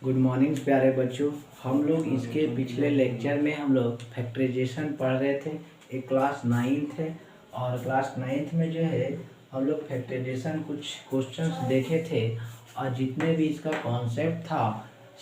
Good morning प्यारे बच्चों। हम लोग इसके पिछले लेक्चर में हम लोग फैक्टराइजेशन पढ़ रहे थे। एक क्लास 9th है और क्लास 9th में जो है हम लोग फैक्टराइजेशन कुछ क्वेश्चंस देखे थे और जितने भी इसका कॉन्सेप्ट था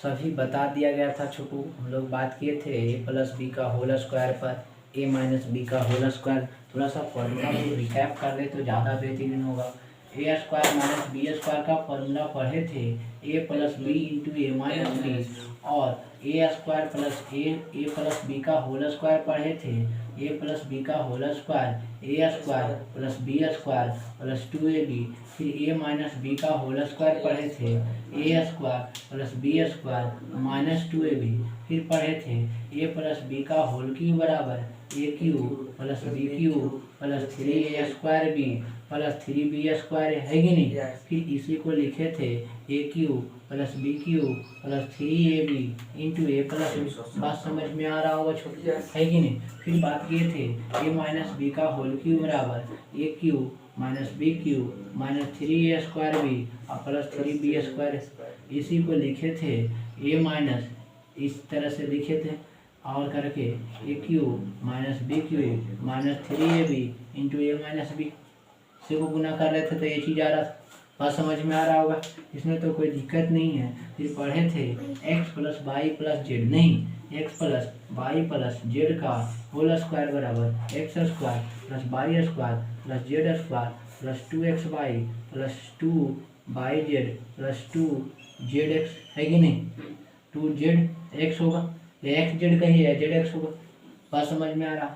सभी बता दिया गया था। छोटू हम लोग बात किए थे a प्लस बी का होल स्क्वायर पर a माइनस बी का होल स्क्वायर। थोड़ा सा फॉर्मूला को रिकैप कर ले तो ज़्यादा बेहतरीन होगा। A square minus B square का फॉर्मूला पढ़े थे A plus B into A minus B, और A square plus A plus B का होल स्क्वायर पढ़े थे ए प्लस बी का whole square A square plus B square plus 2ab। फिर A minus B का whole square पढ़े थे A square plus B square minus 2ab। फिर पढ़े थे ए प्लस बी का होल क्यूब बराबर A cube plus B cube plus 3a square B plus 3b square, है कि नहीं। फिर इसी को लिखे थे A cube plus B cube plus 3ab into A plus B. बात समझ में आ रहा होगा छोटे, है कि नहीं। फिर बात किए थे ए माइनस बी का होल क्यूब बराबर A cube minus B cube minus 3a square B और प्लस 3b स्क्वायर। इसी को लिखे थे ए माइनस, इस तरह से लिखे थे और करके A cube minus B cube minus 3ab into A minus B से को गुना कर रहे थे तो ये चीज़ आ रहा था। बात समझ में आ रहा होगा, इसमें तो कोई दिक्कत नहीं है। फिर पढ़े थे X plus Y plus Z, नहीं X plus Y plus Z का होल स्क्वायर बराबर X square plus Y square plus Z square plus 2xy plus 2yz plus 2zx, है कि नहीं। 2zx होगा, एक्स जेड कहीं है जेड एक्स होगा। बात समझ में आ रहा।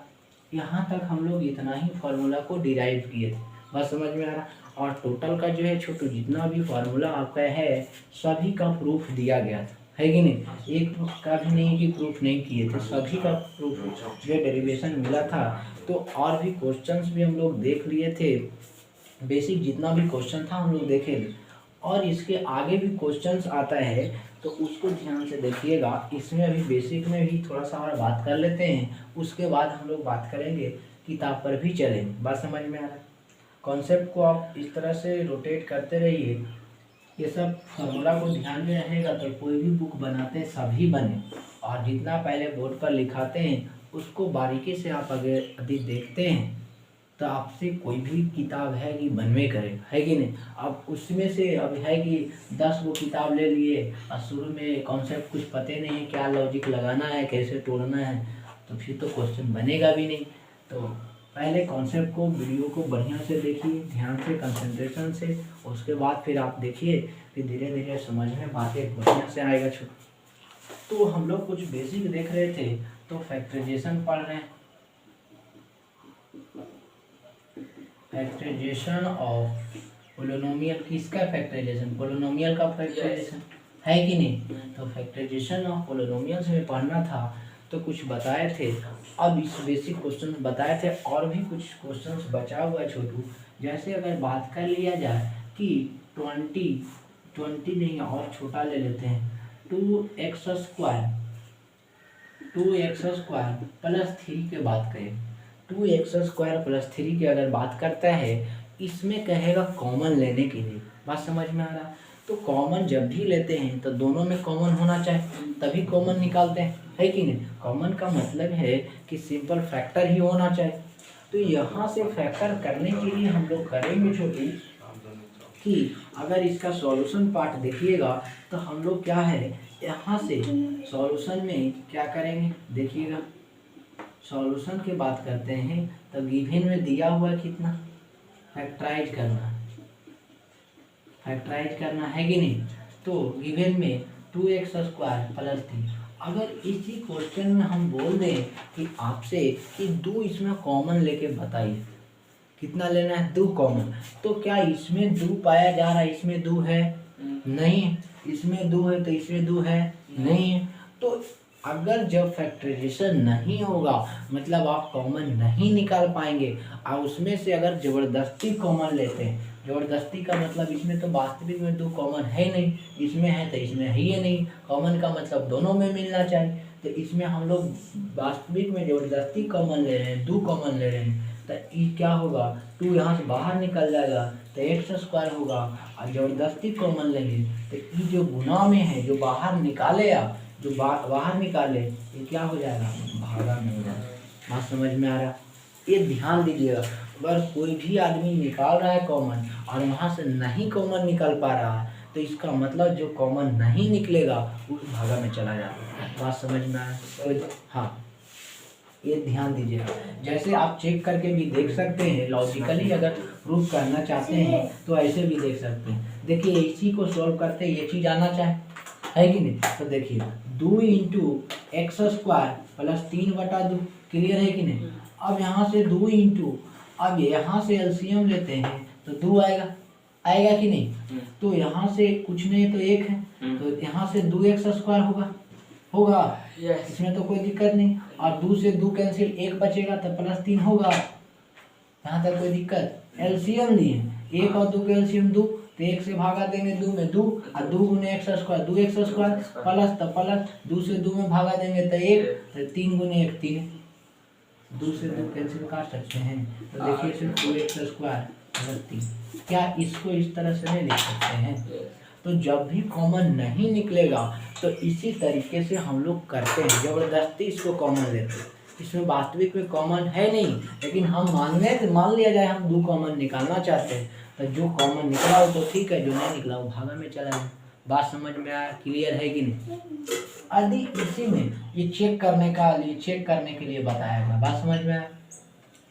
यहाँ तक हम लोग इतना ही फार्मूला को डिराइव किए थे। बात समझ में आ रहा। और टोटल का जो है छोटू जितना भी फार्मूला आपका है सभी का प्रूफ दिया गया था, है कि नहीं। एक का भी नहीं कि प्रूफ नहीं किए थे, सभी का प्रूफ जो डेरिवेशन मिला था। तो और भी क्वेश्चंस भी हम लोग देख लिए थे, बेसिक जितना भी क्वेश्चन था हम लोग देखे थे। और इसके आगे भी क्वेश्चंस आता है तो उसको ध्यान से देखिएगा। इसमें अभी बेसिक में भी थोड़ा सा और बात कर लेते हैं, उसके बाद हम लोग बात करेंगे किताब पर भी चलेंगे। बात समझ में आ रहा है। कॉन्सेप्ट को आप इस तरह से रोटेट करते रहिए, ये सब फॉर्मूला को ध्यान में रहेगा तो कोई भी बुक बनाते हैं सभी बने। और जितना पहले बोर्ड पर लिखाते हैं उसको बारीकी से आप अगर अधिक देखते हैं तो आपसे कोई भी किताब है कि बनवे करेगा, है कि नहीं। अब उसमें से अब है कि 10 वो किताब ले लिए और शुरू में कॉन्सेप्ट कुछ पते नहीं है, क्या लॉजिक लगाना है कैसे तोड़ना है, तो फिर तो क्वेश्चन बनेगा भी नहीं। तो पहले कॉन्सेप्ट को वीडियो को बढ़िया से देखिए, ध्यान से कंसंट्रेशन से, उसके बाद फिर आप देखिए, फिर धीरे धीरे समझ में बातें बढ़िया से आएगा। तो हम लोग कुछ बेसिक देख रहे थे, तो फैक्टराइजेशन पढ़ रहे हैं। फैक्टराइजेशन ऑफ पोलिनोमियल, किसका फैक्टराइजेशन, पोलिनोमियल का फैक्टराइजेशन, है कि नहीं। तो फैक्टराइजेशन ऑफ पोलिनोमियल से पढ़ना था तो कुछ बताए थे। अब इस बेसिक क्वेश्चन बताए थे और भी कुछ क्वेश्चंस बचा हुआ है छोटू। जैसे अगर बात कर लिया जाए कि 20 नहीं और छोटा ले लेते हैं 2x स्क्वायर प्लस 3 के बात करें, 2x स्क्वायर प्लस 3 की अगर बात करता है, इसमें कहेगा कॉमन लेने के लिए। बात समझ में आ रहा। तो कॉमन जब भी लेते हैं तो दोनों में कॉमन होना चाहिए तभी कॉमन निकालते हैं, है कि नहीं। कॉमन का मतलब है कि सिंपल फैक्टर ही होना चाहिए। तो यहाँ से फैक्टर करने के लिए हम लोग करेंगे छोटी कि अगर इसका सॉल्यूशन पार्ट देखिएगा तो हम लोग क्या है यहाँ से सॉल्यूशन में क्या करेंगे देखिएगा। सॉल्यूशन की बात करते हैं तो गिवन में दिया हुआ कितना फैक्टराइज करना है कि नहीं। तो गिवन में 2x स्क्वायर प्लस 3, अगर इसी क्वेश्चन में हम बोल दें कि आपसे कि 2 इसमें कॉमन लेके बताइए कितना लेना है, 2 कॉमन, तो क्या इसमें 2 पाया जा रहा है, इसमें 2 है नहीं, इसमें 2 है तो इसमें 2 है नहीं है। तो अगर जब फैक्टराइजेशन नहीं होगा मतलब आप कॉमन नहीं निकाल पाएंगे, और उसमें से अगर ज़बरदस्ती कॉमन लेते हैं, ज़बरदस्ती का मतलब इसमें तो वास्तविक में 2 कॉमन है नहीं, इसमें है तो इसमें है ही नहीं, कॉमन का मतलब दोनों में मिलना चाहिए। तो इसमें हम लोग वास्तविक में ज़बरदस्ती कॉमन ले रहे हैं, 2 कॉमन ले रहे हैं, तो ये क्या होगा 2 यहाँ से बाहर निकल जाएगा तो एक्स स्क्वायर होगा, और जबरदस्ती कॉमन लेंगे तो ये जो गुना में है जो बाहर निकाले आप जो बाहर निकाले ये क्या हो जाएगा, भागा में हो जाएगा। बात समझ में आ रहा? ये ध्यान दीजिएगा, अगर कोई भी आदमी निकाल रहा है कॉमन और वहाँ से नहीं कॉमन निकल पा रहा है तो इसका मतलब जो कॉमन नहीं निकलेगा उस भागा में चला जाएगा। बात समझ में आया? हाँ, ये ध्यान दीजिएगा। जैसे आप चेक करके भी देख सकते हैं, लॉजिकली अगर प्रूफ करना चाहते हैं तो ऐसे भी देख सकते हैं। देखिए इसी को सॉल्व करते ये चीज़ आना चाहे है कि नहीं, तो देखिए 2 into X square plus 3/2, clear है कि नहीं। अब यहाँ से 2 इंटू, अब यहाँ से एलसीएम लेते हैं तो 2 आएगा, आएगा कि नहीं। तो यहाँ से कुछ नहीं तो 1 है, तो यहाँ से 2x स्क्वायर होगा इसमें तो कोई दिक्कत नहीं। और 2 से 2 कैंसिल, 1 बचेगा तो +3 होगा, यहाँ तक कोई दिक्कत। एलसीएम लिए 1 और 2 का एलसीएम 2, तो 1 से भागा देंगे 2 में 2, और 2 गुने x square 2x square plus तो प्लस 2 से 2 में भागा देंगे तो 1, तो 3 गुने 1 3, 2 से 2 कैंसिल कर सकते हैं। तो देखिए सिर्फ 2x स्क्वायर प्लस 3, क्या इसको इस तरह से नहीं लिख सकते हैं। तो जब भी कॉमन नहीं निकलेगा तो इसी तरीके से हम लोग करते हैं, जबरदस्ती इसको कॉमन लेते हैं। इसमें वास्तविक में कॉमन है नहीं, लेकिन हम मान लिया जाए हम 2 कॉमन निकालना चाहते हैं, तो जो कॉमन निकला हो तो ठीक है, जो नहीं निकला वो भागा में चला जाए। बात समझ में आया? क्लियर है कि नहीं। यदि इसी में ये चेक करने के लिए बताया गया, बात समझ में आया।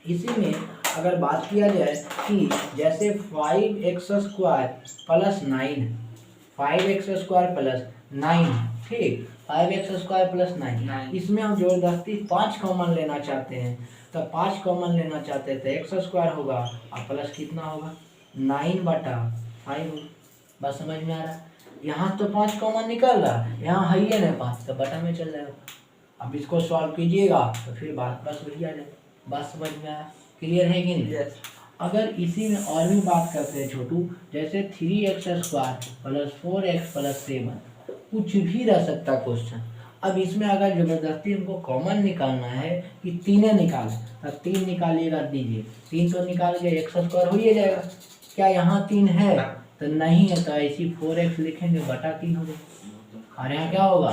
इसी में अगर बात किया जाए कि जैसे 5x square plus 9, 5x square plus 9, ठीक, 5x स्क्वायर प्लस 9, इसमें हम जबरदस्ती 5 कॉमन लेना चाहते हैं, तो 5 कॉमन लेना चाहते हैं तो एक्स स्क्वायर होगा और प्लस कितना होगा 9/5। बस समझ में आ रहा है। यहाँ तो 5 कॉमन निकल रहा है, यहाँ है ही ना 5, तो बटा में चल जाएगा। अब इसको सॉल्व कीजिएगा तो फिर बात बस वही आ जाएगी। बात समझ में आया? क्लियर है कि नहीं। अगर इसी में और भी बात करते हैं छोटू, जैसे 3x square plus 4x plus 7, कुछ भी रह सकता क्वेश्चन। अब इसमें अगर जबरदस्ती हमको कॉमन निकालना है कि 3 निकालें, अब 3 निकालिएगा, दीजिए 3 तो निकाल के एक्स स्क्वायर हो ही जाएगा। क्या यहाँ 3 है तो नहीं है, तो ऐसी 4x लिखेंगे बटा 3 हो जाएगा, और यहाँ क्या होगा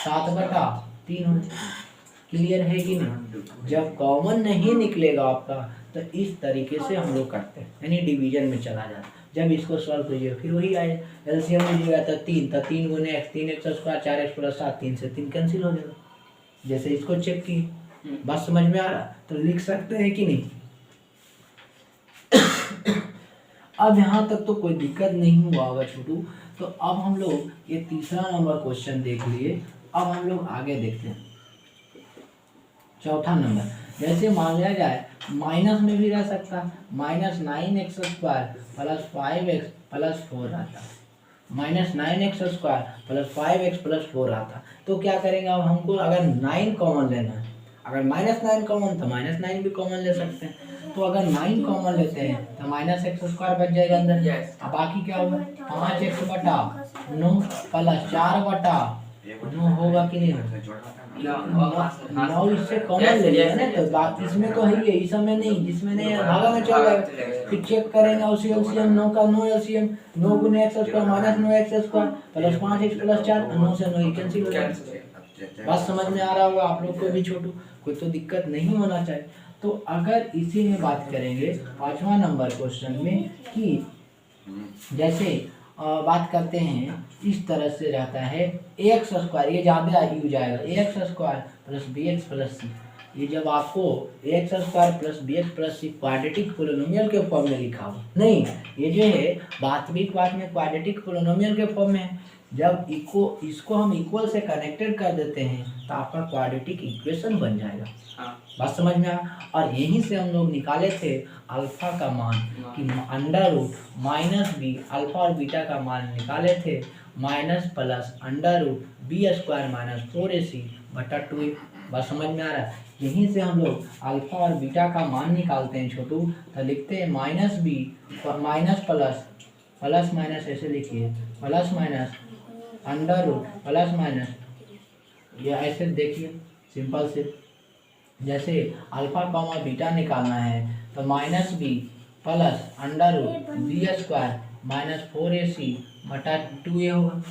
7/3 हो जाएगा। क्लियर है कि नहीं। जब कॉमन नहीं निकलेगा आपका तो इस तरीके से हम लोग करते हैं, यानी डिवीजन में चला जाता है। जब इसको सॉल्व कीजिएगा फिर वही आए, एलसीएम लीजिएगा तो 3 गुने x, 3x square 4x plus 7, 3 से 3 कैंसिल हो जाएगा। जैसे इसको चेक की, बात समझ में आ रहा तो लिख सकते हैं कि नहीं। अब यहाँ तक तो कोई दिक्कत नहीं हुआ होगा छोटू। तो अब हम लोग ये तीसरा नंबर क्वेश्चन देख लिए। अब हम लोग आगे देखते हैं चौथा नंबर। जैसे मान लिया जाए माइनस में भी रह सकता, -9x square plus 5x plus 4 आता, -9x square plus 5x plus 4 आता। तो क्या करेंगे, अब हमको अगर 9 कॉमन लेना है, अगर -9 कॉमन तो -9 भी कॉमन ले सकते हैं। तो अगर 9 कॉमन लेते हैं तो -x स्क्वायर बच जाएगा अंदर। अब बाकी क्या होगा 5x/9 प्लस 4/9 होगा कि नहीं होगा। 9 इससे कॉमन ले लिया ना, तो बात इसमें तो है ही है, इस समय नहीं, जिसमें नहीं भागा में चल जाएगा। फिर चेक करेंगे उसी एलसीएम 9 का 9 एलसीएम 9 गुने x square minus 9x square plus 5x plus 4, 9 से 9 कैंसिल हो जाएगा। बात समझ में आ रहा होगा आप लोग को भी छोटू, कोई तो दिक्कत नहीं होना चाहिए। तो अगर इसी में बात करेंगे 5वां नंबर क्वेश्चन में कि जैसे बात करते हैं इस तरह से रहता है एक्स स्क्वायर, ये ज़्यादा यूज जाएगा, X square plus B X plus C. ये जब आपको X square plus B X plus C quadratic polynomial के फॉर्म में लिखा हो, नहीं, ये जो है वास्तविक बात में क्वाड्रेटिक पोलिनोमियल के फॉर्म में है। जब इसको हम इक्वल से कनेक्टेड कर देते हैं तो आपका क्वाड्रेटिक इक्वेशन बन जाएगा। बात समझ में आया। और यहीं से हम लोग निकाले थे अल्फा का मान कि -b, अल्फा और बीटा का मान निकाले थे -+b² - 4ac/2a। बात समझ में आ रहा है। यहीं से हम लोग अल्फा और बीटा का मान निकालते हैं छोटू, तो लिखते हैं -b माइनस प्लस माइनस, ऐसे लिखिए प्लस माइनस प्लस माइनस, ये ऐसे देखिए सिंपल से। जैसे अल्फा कॉमा बीटा निकालना है तो -b plus under root B square minus 4ac बटा 2a होगा।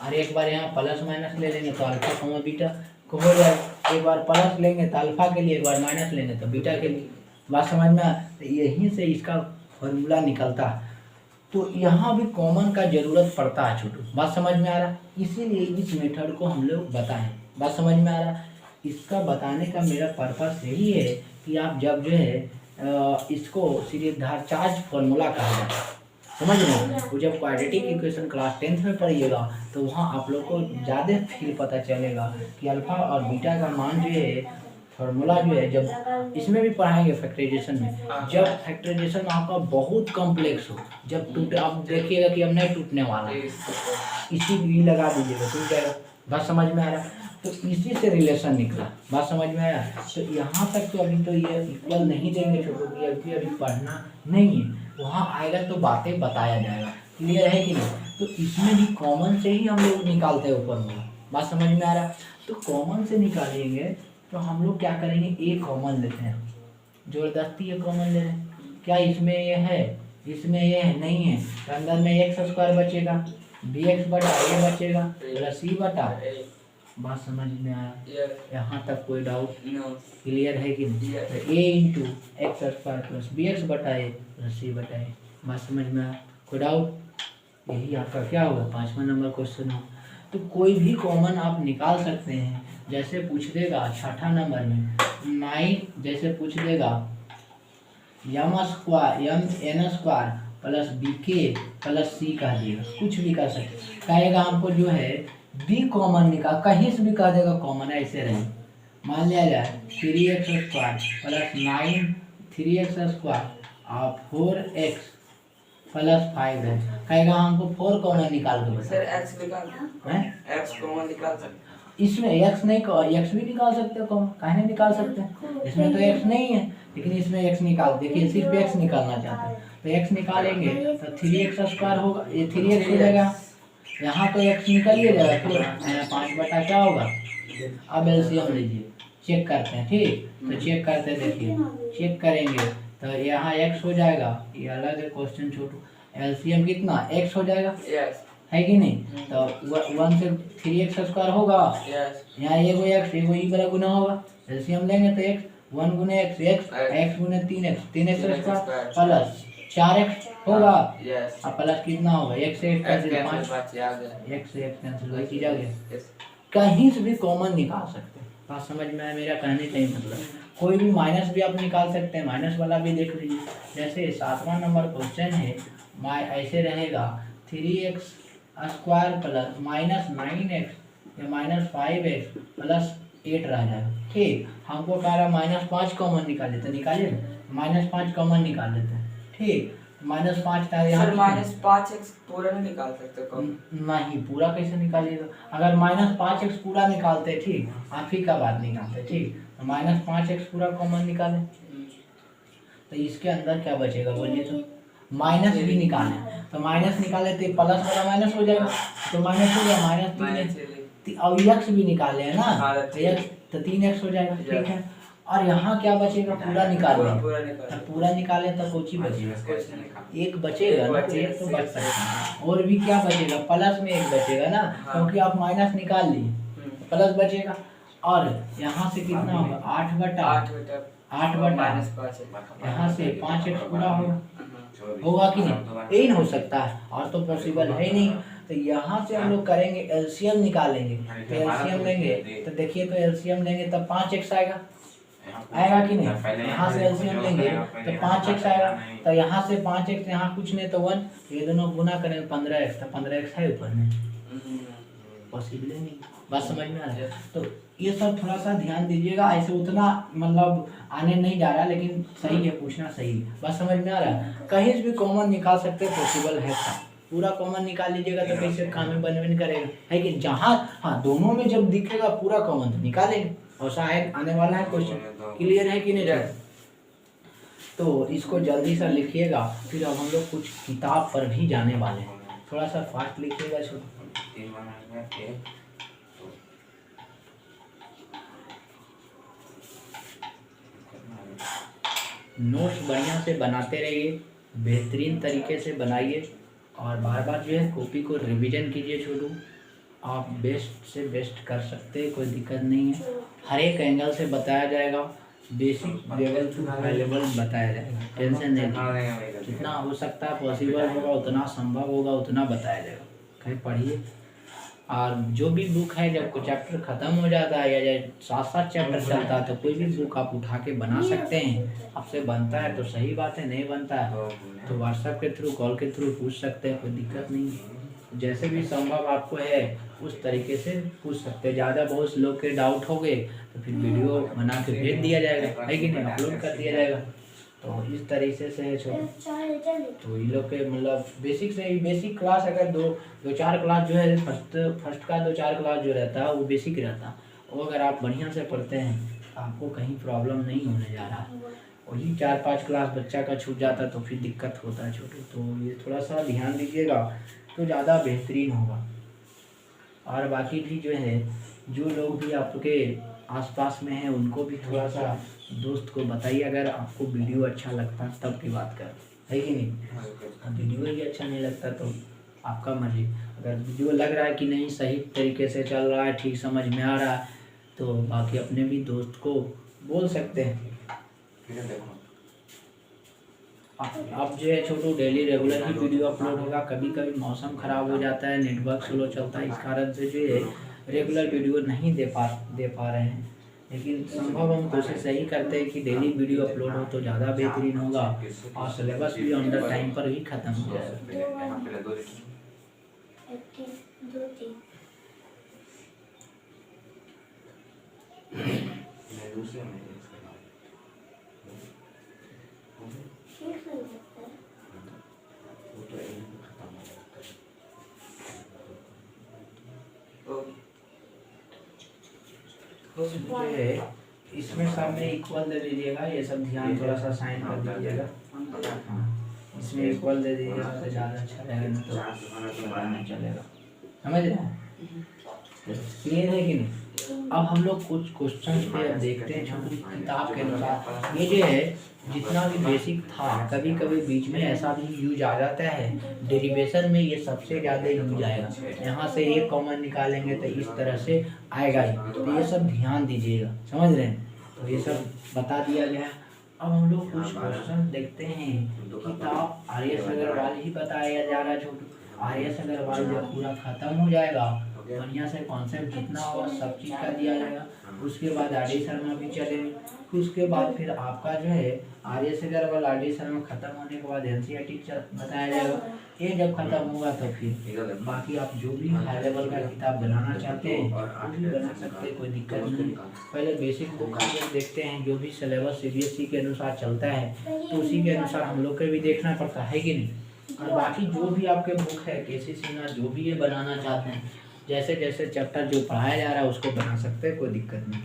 और एक बार यहाँ प्लस माइनस ले लेंगे तो अल्फा कॉमा बीटा को हो जाएगा। एक बार प्लस लेंगे तो अल्फा के लिए, एक बार माइनस लेंगे तो बीटा के लिए। बात समझ में तो यहीं से इसका फॉर्मूला निकलता है। तो यहाँ भी कॉमन का जरूरत पड़ता है छोटू। बात समझ में आ रहा है? इसीलिए इस मेथड को हम लोग बताएं। बात समझ में आ रहा है? इसका बताने का मेरा पर्पस यही है कि आप जब जो है इसको सीधेधार चार्ज फॉर्मूला कहा जाता है, समझ रहे हो? वो जब क्वाड्रेटिक इक्वेशन क्लास 10th में पढ़िएगा तो वहाँ आप लोग को ज़्यादा फील पता चलेगा कि अल्फा और बीटा का मान जो है फॉर्मूला जो है, जब इसमें भी पढ़ाएंगे फैक्टराइजेशन में, जब फैक्टराइजेशन आपका बहुत कॉम्प्लेक्स हो, जब टूटे आप देखिएगा कि अब नहीं टूटने वाला, इसी भी लगा दीजिएगा, टूट जाएगा। बात समझ में आ रहा है? तो इसी से रिलेशन निकला। बात समझ में आया? तो यहाँ तक तो अभी तो ये इक्वल नहीं देंगे छोटो की, अभी पढ़ना नहीं है, वहाँ आएगा तो बातें बताया जाएगा। क्लियर है कि नहीं? तो इसमें भी कॉमन से ही हम लोग निकालते हैं ऊपर में। बात समझ में आ रहा है? तो कॉमन से निकालेंगे तो हम लोग क्या करेंगे, ए कॉमन लेते हैं, जबरदस्ती ये कॉमन ले रहे हैं। क्या इसमें ये है, इसमें ये है नहीं है, तो अंदर में एक्स स्क्वायर बचेगा, बी एक्स बटा ए बचेगा प्लस सी बटा। बात समझ में आया? यहाँ तक कोई डाउट? क्लियर है कि नहीं? तो A into X square plus B X बटा ए प्लस सी बटा ए। बात समझ में आया? कोई डाउट? यही आपका क्या होगा, 5वां नंबर क्वेश्चन हो। तो कोई भी कॉमन आप निकाल सकते हैं। जैसे पूछ देगा 6ठा नंबर में 9, जैसे पूछ देगा M N square plus B K plus C कह देगा, कुछ भी कर सकते, कहेगा हमको जो है बी कॉमन निकाल, कहीं से भी कह देगा कॉमन, ऐसे रहे। मान लिया जाए 3x square plus 9 3x square और 4x प्लस 5 है, कहेगा हमको 4 कॉमन निकाल दो सर। x निकाल हैं, x कॉमन निकाल सकते। इसमें x नहीं, x भी निकाल सकते हो कॉमन, काहे नहीं निकाल सकते? इसमें तो x नहीं है, लेकिन इसमें x निकाल, देखिए सिर्फ x निकालना चाहते हैं तो x निकालेंगे तो 3x स्क्वायर होगा, ये 3x हो जाएगा, यहाँ तो x निकल ही जाएगा, फिर 5 बटा क्या होगा। अब एलसीएम लीजिए, चेक करते हैं, ठीक? तो चेक करते हैं, देखिए चेक करेंगे तो यहाँ x हो जाएगा, ये अलग है क्वेश्चन छोटू। एलसीएम कितना x हो जाएगा, है कि नहीं? तो 1 से 3x स्क्वायर होगा, यहाँ एगो x एगो ई बड़ा गुना होगा, एलसीएम लेंगे तो x 1 गुने x x गुने 3x स्क्वायर प्लस 4x होगा, और प्लस कितना होगा, x से x कैंसिल, 5 x से x कैंसिल, वही चीज आ गया। कहीं से भी कॉमन निकाल सकते हैं। बात समझ में आया मेरा कहने का ही मतलब? कोई भी माइनस भी आप निकाल सकते हैं, माइनस वाला भी देख लीजिए। जैसे 7वां नंबर क्वेश्चन है, ऐसे रहेगा 3x square plus minus 9x या माइनस 5x प्लस 8 रह जाएगा, ठीक? हमको कह रहा है -5 कॉमन निकाले, तो निकालिए ना, -5 कॉमन निकाल लेते हैं, ठीक? -5 था यहाँ, -5x पूरा नहीं निकाल सकते? नहीं, पूरा कैसे निकालिएगा? अगर -5x पूरा निकालते, ठीक, आप ही का बात निकालते, ठीक, तो -5x पूरा कॉमन निकाले तो इसके अंदर क्या बचेगा बोलिए? तो माइनस भी निकाले, तो माइनस निकाले तो प्लस वाला माइनस हो जाएगा, तो माइनस हो गया -3, और x भी निकाले है ना, तो x तो 3x हो जाएगा, ठीक है? और यहाँ क्या बचेगा, पूरा निकाले, पूरा निकाले तो कुछ ही बचेगा, एक बचेगा ना, तो एक तो बच सकता है, और भी क्या बचेगा, प्लस में एक बचेगा ना, क्योंकि आप माइनस निकाल लिए, प्लस बचेगा। और यहाँ से कितना होगा, 8 बटा यहाँ से 5x पूरा होगा कि नहीं? यही हो सकता है, और तो पॉसिबल है नहीं। तो यहाँ से हम लोग करेंगे एलसीएम निकालेंगे, तो एलसीएम लेंगे तो देखिए, तो एलसीएम लेंगे तब 5x आएगा कि नहीं? यहाँ से एलसीएम लेंगे तो 5x आएगा, तो यहाँ से 5x, यहाँ कुछ नहीं तो 1, ये दोनों गुना करेंगे 15x, तो 15x है ऊपर में, पॉसिबल नहीं। बात समझ में आ रहा है? तो ये सब थोड़ा सा ध्यान दीजिएगा, ऐसे उतना मतलब आने नहीं जा रहा, लेकिन सही है, पूछना सही है। बात समझ में आ रहा है? कहीं से भी कॉमन निकाल सकते हैं, पॉसिबल है, पूरा कॉमन निकाल लीजिएगा तो कैसे काम में बनवे नहीं करेगा, है कि जहाँ, हाँ, दोनों में जब दिखेगा पूरा कॉमन तो निकालेंगे, और शायद आने वाला है क्वेश्चन। क्लियर है कि नहीं? तो इसको जल्दी से लिखिएगा, फिर अब हम लोग कुछ किताब पर भी जाने वाले हैं, थोड़ा सा फास्ट लिखिएगा छोटा। नोट्स बढ़िया से बनाते रहिए, बेहतरीन तरीके से बनाइए और बार बार जो है कॉपी को रिवीजन कीजिए छोटू। आप बेस्ट से बेस्ट कर सकते हैं, कोई दिक्कत नहीं है। हर एक एंगल से बताया जाएगा, basic level to high level बताया जाएगा, टेंशन नहीं लीजिए। जितना हो सकता है पॉसिबल होगा, उतना संभव होगा उतना बताया जाएगा। कहीं पढ़िए, और जो भी बुक है जब कोई चैप्टर ख़त्म हो जाता है या जब 7 चैप्टर चलता है तो कोई भी बुक आप उठा के बना सकते हैं। आपसे बनता है तो सही बात है, नहीं बनता है तो व्हाट्सएप के थ्रू, कॉल के थ्रू पूछ सकते हैं, कोई दिक्कत नहीं है। जैसे भी संभव आपको है उस तरीके से पूछ सकते हैं। ज़्यादा बहुत लोग के डाउट हो गए तो फिर वीडियो बना के भेज दिया जाएगा, है कि नहीं, अपलोड कर दिया जाएगा। तो इस तरीके से है छोटे। तो ये लोग के मतलब बेसिक से ही, बेसिक क्लास अगर दो चार क्लास जो है फर्स्ट का 2-4 क्लास जो रहता है वो बेसिक रहता है। वो अगर आप बढ़िया से पढ़ते हैं आपको कहीं प्रॉब्लम नहीं होने जा रहा है। वही 4-5 क्लास बच्चा का छूट जाता तो फिर दिक्कत होता है छोटे। तो ये थोड़ा सा ध्यान दीजिएगा तो ज़्यादा बेहतरीन होगा। और बाकी भी जो है, जो लोग भी आपके आसपास में हैं उनको भी थोड़ा सा दोस्त को बताइए, अगर आपको वीडियो अच्छा लगता तब की बात कर, है कि नहीं। वीडियो ही अच्छा नहीं लगता तो आपका मर्जी। अगर वीडियो लग रहा है कि नहीं सही तरीके से चल रहा है, ठीक समझ में आ रहा है, तो बाकी अपने भी दोस्त को बोल सकते हैं। अब जो है छोटू डेली रेगुलर ही वीडियो अपलोड होगा। कभी कभी मौसम ख़राब हो जाता है, नेटवर्क स्लो चलता है, इस कारण से जो है रेगुलर वीडियो नहीं दे पा रहे हैं। लेकिन संभव हम कोशिश यही करते हैं कि डेली वीडियो अपलोड हो तो ज़्यादा बेहतरीन होगा और सिलेबस भी अंडर टाइम पर ही ख़त्म हो जाएगा। जो है इसमें सामने इक्वल दे दीजिएगा, ये सब ध्यान थोड़ा सा साइन कर दीजिएगा। इसमें इक्वल दे दीजिएगा तो ज़्यादा अच्छा रहेगा, नहीं तो पता नहीं चलेगा। समझ रहे हैं, क्लियर है कि नहीं। अब हम लोग कुछ क्वेश्चन पे अब देखते हैं छोटी किताब के अनुसार। ये जो है जितना भी बेसिक था, कभी कभी बीच में ऐसा भी यूज आ जाता है डेरिवेशन में, ये सबसे ज़्यादा यूज आएगा। यहाँ से एक कॉमन निकालेंगे तो इस तरह से आएगा ही, तो ये सब ध्यान दीजिएगा, समझ रहे हैं। तो ये सब बता दिया गया। अब हम लोग कुछ क्वेश्चन देखते हैं। किताब आर.एस. अग्रवाल ही बताया जा रहा है छोटू। आर.एस. अग्रवाल जब पूरा खत्म हो जाएगा, बढ़िया से कॉन्सेप्ट जितना होगा सब चीज़ का दिया जाएगा। उसके बाद आर.डी. शर्मा भी चलेंगे। उसके बाद फिर आपका जो है आर.एस. अग्रवाल, आर.डी. शर्मा खत्म होने के बाद एन.सी.ई.आर.टी. बताया जाएगा। ये जब खत्म होगा तो फिर बाकी आप जो भी हाई लेवल का किताब बनाना चाहते हैं वो भी बना सकते हैं, कोई दिक्कत नहीं। पहले बेसिक बुक देखते हैं, जो भी सिलेबस CBSE के अनुसार चलता है तो उसी के अनुसार हम लोग को भी देखना पड़ता है कि नहीं। और बाकी जो भी आपके बुक है के.सी. सिन्हा जो भी ये बनाना चाहते हैं, जैसे जैसे चैप्टर जो पढ़ाया जा रहा है उसको बना सकते हैं, कोई दिक्कत नहीं।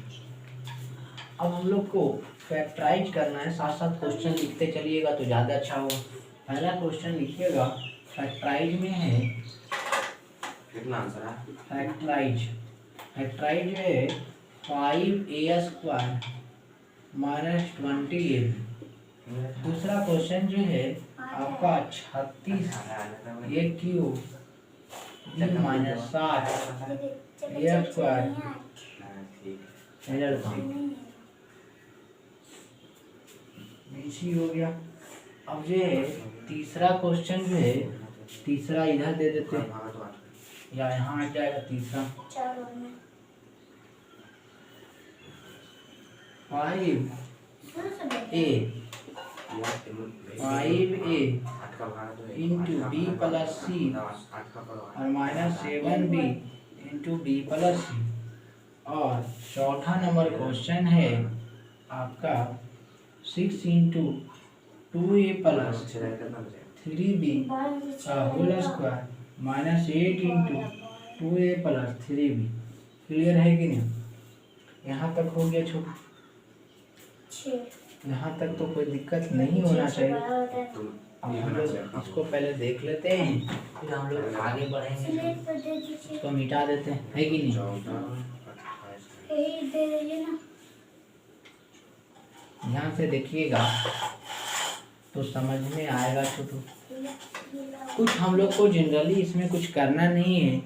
अब हम लोग को फैक्टराइज करना है, साथ साथ क्वेश्चन लिखते चलिएगा तो ज़्यादा अच्छा होगा। पहला क्वेश्चन लिखिएगा, फैक्टराइज में है, कितना आंसर है? फैक्टराइज है 5a² माइनस 20a। दूसरा क्वेश्चन जो है आपका 36a³ माइनस 7a²। हो गया। अब जो है तीसरा क्वेश्चन जो है, तीसरा इधर दे देते हैं या यहाँ आ जाएगा तीसरा। 5a into b plus c और minus 7b into b plus c। और चौथा नंबर क्वेश्चन है आपका 6 into 2a plus 3b whole square minus 8 into 2a plus 3b। Clear है कि नहीं। यहाँ तक हो गया छोटा, यहाँ तक तो कोई दिक्कत नहीं होना चाहिए। अब हम लोग इसको पहले देख लेते हैं फिर हम लोग आगे बढ़ेंगे। इसको मिटा देते हैं, है कि नहीं। ध्यान से देखिएगा, तो समझ में आएगा छोटू। कुछ हम लोग को जनरली इसमें कुछ करना नहीं है,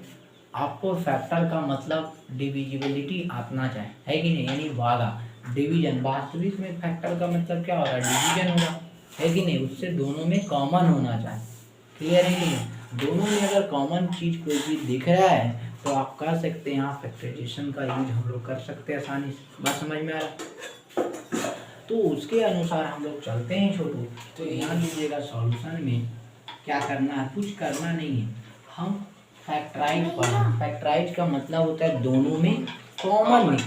आपको फैक्टर का मतलब डिविजिबिलिटी आना चाहिए, है कि नहीं, यानी भागा डिवीजन। वास्तविक में फैक्टर का मतलब क्या होगा, डिवीजन होगा, है कि नहीं, उससे दोनों में कॉमन होना चाहिए। क्लियर है कि नहीं, दोनों में अगर कॉमन चीज़ कोई भी दिख रहा है तो आप कर सकते हैं, यहाँ फैक्टराइजेशन का यूज हम लोग कर सकते हैं आसानी से। बात समझ में आ रहा, तो उसके अनुसार हम लोग चलते हैं छोटू। तो ध्यान दीजिएगा, सॉल्यूशन में क्या करना है, कुछ करना नहीं है, हम फैक्टराइज पढ़ें। फैक्टराइज का मतलब होता है दोनों में कॉमन,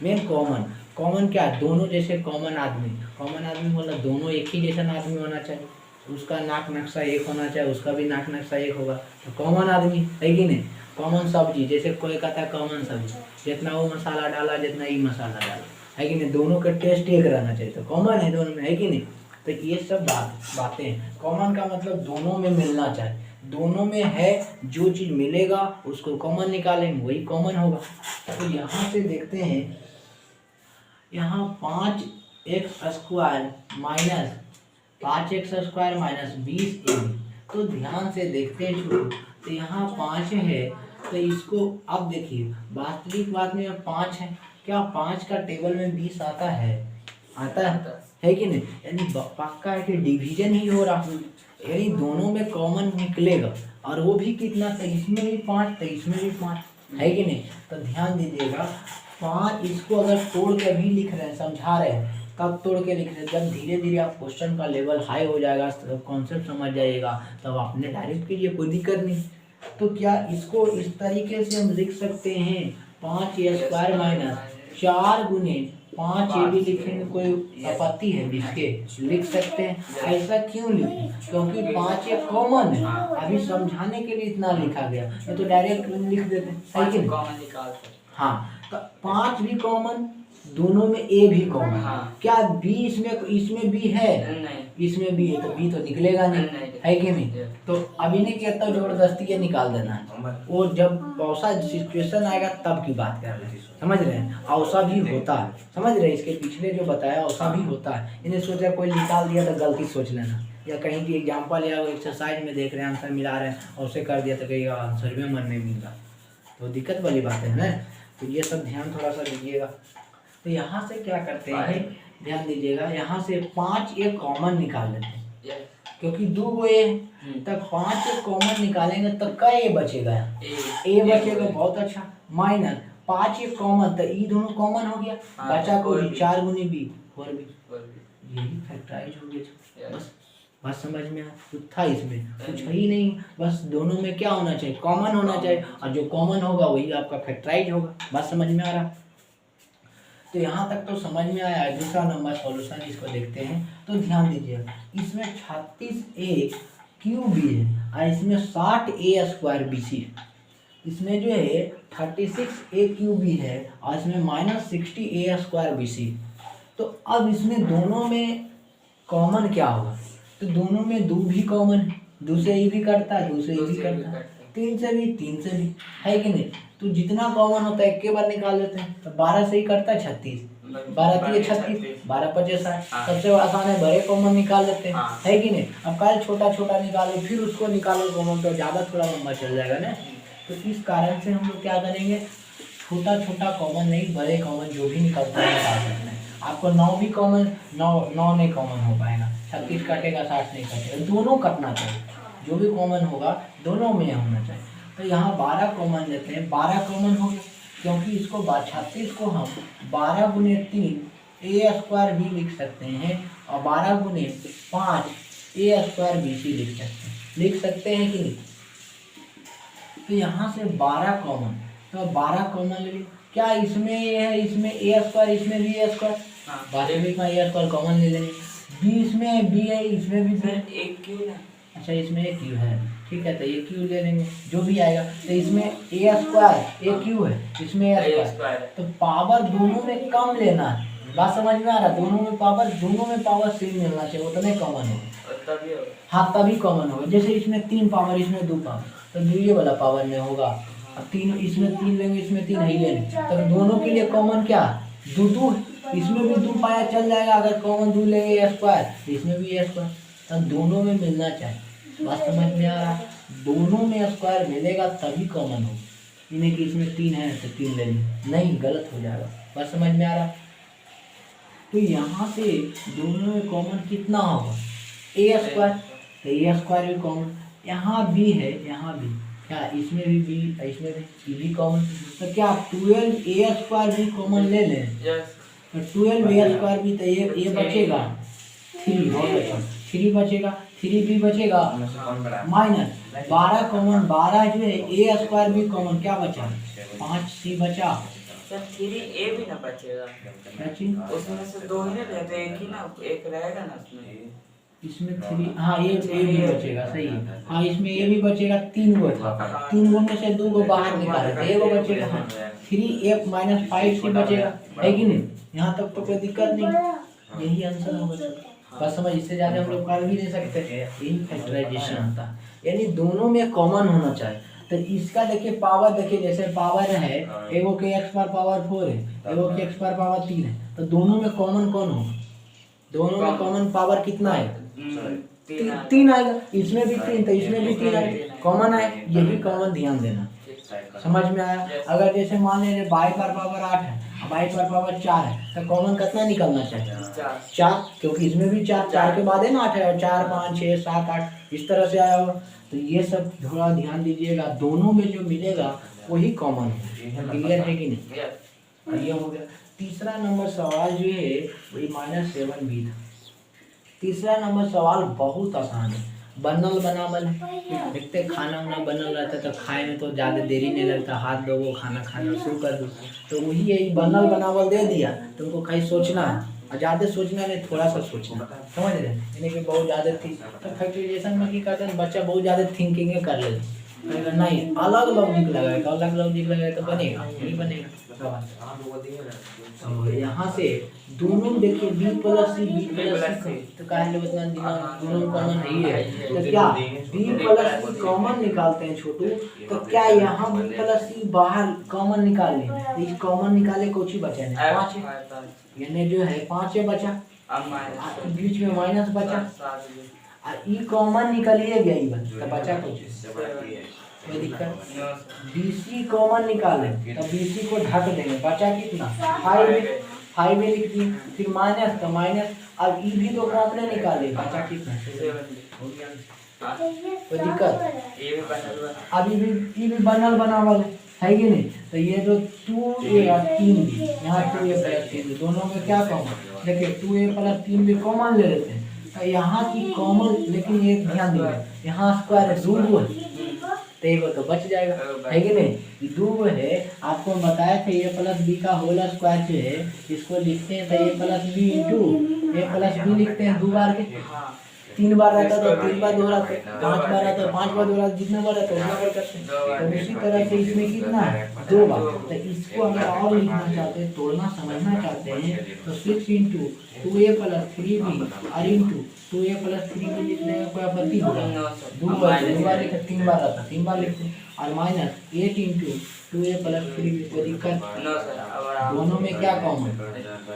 मेन कॉमन क्या है, दोनों जैसे कॉमन आदमी मतलब दोनों एक ही जैसा आदमी होना चाहिए, उसका नाक नक्शा एक होना चाहिए, उसका भी नाक नक्शा एक होगा, तो कॉमन आदमी, है कि नहीं। कॉमन सब्जी, जैसे कोई कहता है कॉमन सब्जी, जितना वो मसाला डाला जितना ये मसाला डाला, है कि नहीं, दोनों का टेस्ट एक रहना चाहिए, तो कॉमन है दोनों में, है कि नहीं। तो ये सब बातें हैं। कॉमन का मतलब दोनों में मिलना चाहिए, दोनों में है जो चीज़ मिलेगा उसको कॉमन निकालेंगे, वही कॉमन होगा। तो यहाँ से देखते हैं, यहाँ 5x² minus 5x² minus 20ab, तो ध्यान से देखते हैं छोटू, तो यहाँ 5 है, तो इसको अब देखिए, वास्तविक बात में 5 है, क्या 5 का टेबल में 20 आता है है कि नहीं, यानी पक्का है कि डिवीजन ही हो रहा, यानी दोनों में कॉमन निकलेगा, और वो भी कितना, तो इसमें भी 5 तो इसमें भी 5, है कि नहीं। तो ध्यान दीजिएगा, 5 इसको अगर तोड़ के भी लिख रहे हैं, समझा रहे हैं, कब तोड़ के लिख रहे हैं, जब धीरे धीरे आप क्वेश्चन का लेवल हाई हो जाएगा, तब कॉन्सेप्ट समझ जाइएगा, तब आपने डायरेक्ट कीजिए, कोई दिक्कत नहीं। तो क्या इसको इस तरीके से हम लिख सकते हैं, 5a² माइनस 4 गुने 5ab लिखेंगे, कोई आपत्ति है जिसके, लिख सकते हैं। ऐसा क्यों लिखें, क्योंकि 5 एक कॉमन है, अभी समझाने के लिए इतना लिखा गया, नहीं तो डायरेक्ट लिख देते हैं, है कि नहीं। हाँ, तो 5 भी कॉमन, दोनों में ए भी कॉमन, हाँ। क्या बी इसमें भी है, नहीं, इसमें भी है, तो बी तो निकलेगा नहीं, है कि नहीं। तो अभी नहीं कहता जबरदस्ती ये निकाल देना है, वो जब ऐसा सिचुएशन आएगा तब की बात कर रहे हैं, समझ रहे हैं, ऐसा भी होता है, समझ रहे हैं, इसके पिछले जो बताया ऐसा भी होता है। इन्हें सोचा कोई निकाल दिया तो गलती सोच लेना, या कहीं की एग्जाम्पल या एक्सरसाइज में देख रहे हैं आंसर मिला रहे हैं और उसे कर दिया तो कहीं आंसर में मन नहीं मिल रहा, तो दिक्कत वाली बात है ना। तो ये सब ध्यान थोड़ा सा दीजिएगा। तो यहाँ से क्या करते हैं, ध्यान दीजिएगा, यहाँ से 5 एक कॉमन निकाल लेते हैं, क्योंकि 2 गो ए, तब 5 एक कॉमन निकालेंगे तब का ए बचेगा, ए बचेगा, बहुत अच्छा, माइनस 5 एक कॉमन, तो ई दोनों कॉमन हो गया, बचा को 4 गुनी बी 4b, यही फैक्टराइज हो गया। बस बात समझ में आया, कुछ था इसमें, कुछ है ही नहीं, बस दोनों में क्या होना चाहिए, कॉमन होना चाहिए, और जो कॉमन होगा वही आपका फैक्टराइज होगा। बात समझ में आ रहा, तो यहाँ तक तो समझ में आया। दूसरा नंबर सॉल्यूशन इसको देखते हैं, तो ध्यान दीजिए, इसमें 36a³ है और इसमें 60a² BC, इसमें जो है 36a³ है और इसमें -60a² BC। तो अब इसमें दोनों में कॉमन क्या होगा, तो दोनों में 2 भी कॉमन है, 2 से ये भी कटता है, 2 से ये भी कटता है, 3 से भी, 3 से भी, है कि नहीं। तो जितना कॉमन होता है एक के बार निकाल लेते हैं, तो 12 से ही कटता है 36, 12 3 36, 12 5 60, सबसे आसान है बड़े कॉमन निकाल लेते हैं, है कि नहीं। अब कल छोटा छोटा निकालो फिर उसको निकालो कॉमन, तो ज़्यादा थोड़ा लंबा चल जाएगा ना। तो इस कारण से हम लोग क्या करेंगे, छोटा छोटा कॉमन नहीं, बड़े कॉमन जो भी निकलता है निकाल सकते हैं। आपको 9 भी कॉमन, 9 नहीं कॉमन हो पाएगा, 36 कटेगा 60 नहीं कटेगा, दोनों कटना चाहिए, जो भी कॉमन होगा दोनों में होना चाहिए। तो यहाँ 12 कॉमन लेते हैं, 12 कॉमन हो गया, क्योंकि इसको 36 को हम 12 गुने 3 a² भी लिख सकते हैं और 12 गुने 5 a² BC लिख सकते हैं कि नहीं। तो यहाँ से 12 कॉमन, तो 12 कॉमन ले ली, क्या इसमें है, इसमें a², इसमें भी a², वास्तविक में a² कॉमन ले लेंगे, b इसमें b है, इसमें भी एक क्यू है, अच्छा इसमें एक क्यू है, ठीक है, तो ये क्यू ले लेंगे जो भी आएगा। तो इसमें a² एक क्यू है, इसमें a², तो पावर दोनों में कम लेना है। बात समझ में आ रहा, दोनों में पावर सेम मिलना चाहिए, उतने कॉमन हो, हाँ तभी कॉमन होगा। जैसे इसमें 3 पावर, इसमें 2 पावर, तो 2 ये वाला पावर में होगा, अब 3 इसमें 3 लेंगे, इसमें 3 ही लेंगे, तो दोनों के लिए कॉमन क्या 2 2, इसमें भी 2 पाया चल जाएगा, अगर कॉमन 2 लेंगे a² इसमें भी a², तो दोनों में मिलना चाहिए। बात समझ में आ रहा है? दोनों में स्क्वायर मिलेगा तभी कॉमन हो। इन्हें कि इसमें 3 है तो 3 ले लें, नहीं गलत हो जाएगा। बात समझ में आ रहा है? तो यहाँ से दोनों में कॉमन कितना होगा? ए स्क्वायर, तो ए स्क्वायर भी कॉमन, यहाँ भी है, यहाँ भी क्या, इसमें भी इसमें भी कॉमन, तो क्या 12 ए स्क्वायर भी कॉमन ले लें? तो 12 ए स्क्वायर भी, तो ये बचेगा 3, बहुत अच्छा 3 बचेगा, 3 भी बचेगा माइनस 12 कॉमन, 12 जो है ए स्क्वायर भी कॉमन, क्या बचा 5 सी बचा। सर 3a भी ना बचेगा, क्या चीज? उसमें से 2 ही रहते तो एक ही ना, एक रहेगा ना इसमें 3, हाँ ये भी बचेगा, सही है। हाँ इसमें ये भी बचेगा, 3 गो था, 3 गो में से 2 गो बाहर निकाले थे, 1 गो बचेगा। हाँ 3a माइनस 5 सी बचेगा, है कि नहीं? यहाँ तक तो कोई दिक्कत नहीं, यही आंसर होगा सर। बस समझ, इससे ज़्यादा हम लोग कर भी नहीं सकते। इन फैक्टराइजेशन होता है, यानी दोनों में कॉमन होना चाहिए। तो इसका देखिए पावर, देखिए जैसे पावर है, एगो के x पर पावर 4 है, एगो के x पर पावर 3 है, तो दोनों में कॉमन कौन होगा? दोनों में कॉमन पावर कितना है? 3 आएगा, इसमें भी 3 तो इसमें भी 3 आएगा, कॉमन है, यही कॉमन ध्यान देना। समझ में आया? अगर जैसे मान लीजिए बाई पर पावर 8 है, बाई पर पावर 4 है, तो कॉमन कितना निकलना चाहिए? 4, क्योंकि इसमें भी 4 के बाद है ना 8 है, और 4 5 6 7 8 इस तरह से आया होगा। तो ये सब थोड़ा ध्यान दीजिएगा, दोनों में जो मिलेगा वही कॉमन है। क्लियर है कि नहीं? ये हो गया। तीसरा नंबर सवाल जो है वही -7 भी था। तीसरा नंबर सवाल बहुत आसान है, बनल बनावल है। देखते खाना वाना बनल रहता है तो खाए में तो ज़्यादा देरी नहीं लगता, हाथ धोवो खाना खाना शुरू कर दो, तो वही यही बनल बनावल दे दिया, तुमको खाली सोचना है, और ज़्यादा सोचना नहीं, थोड़ा सा सोचना, समझ रहे? यानी कि बहुत ज़्यादा थी तो फैक्टराइजेशन में क्या करते हैं, बच्चा बहुत ज़्यादा थिंकिंग कर लेते, कहेगा नहीं अलग लॉजिक लगाएगा, अलग लॉजिक लगाएगा तो बनेगा नहीं बनेगा। तो यहाँ से दोनों देखिए b प्लस सी तो काहे उतना दिमाग, दोनों कॉमन नहीं है, तो क्या b प्लस सी कॉमन निकालते हैं छोटू, तो क्या यहाँ b प्लस सी बाहर कॉमन निकाल लें, तो इस कॉमन निकाले कुछ ही बचा नहीं, 5 है, यानी जो है 5 है बचा, बीच में माइनस बचा, और ई कॉमन निकालिए गया इवन, तो बचा कुछ, कोई दिक्कत? BC कॉमन निकाले तो BC को ढक देंगे, बचा कितना 5 में लिख दिए, फिर माइनस तो माइनस, अब ई भी तो कॉमन निकाले, बचा कितना 7, कोई दिक्कत? अब ई भी बनल बनावल है कि नहीं, तो ये जो 2a और 3 भी, यहाँ 2a प्लस 3 भी, दोनों में क्या कॉमन, देखिए 2a प्लस 3 भी कॉमन ले लेते हैं, तो यहाँ की कॉमन, लेकिन ये ध्यान दीजिए यहाँ स्क्वायर है 2 है, तो एक तो बच जाएगा, है कि नहीं? 2 है, आपको बताया था a प्लस बी का होल स्क्वायर जो है इसको लिखते हैं तो a plus B into a plus B लिखते हैं 2 बार के, 3 बार रहता तो 3 बार दोहराते, 5 बार रहता तो 5 बार दोहराते, जितने बार रहता उतना बार करते हैं। तो उसी तरह से इसमें कितना है 2 बार, तो इसको अगर और लिखना चाहते हैं, तोड़ना समझना चाहते हैं, तो 6 इंटू 2a प्लस 3b और इंटू 2a प्लस 3b लिखने में कोई आपत्ति होगा? 2 बार लिखते, 3 बार रहता 3 बार लिखते, और minus 8 into 2a plus 3b, कोई दिक्कत? दोनों में क्या कॉमन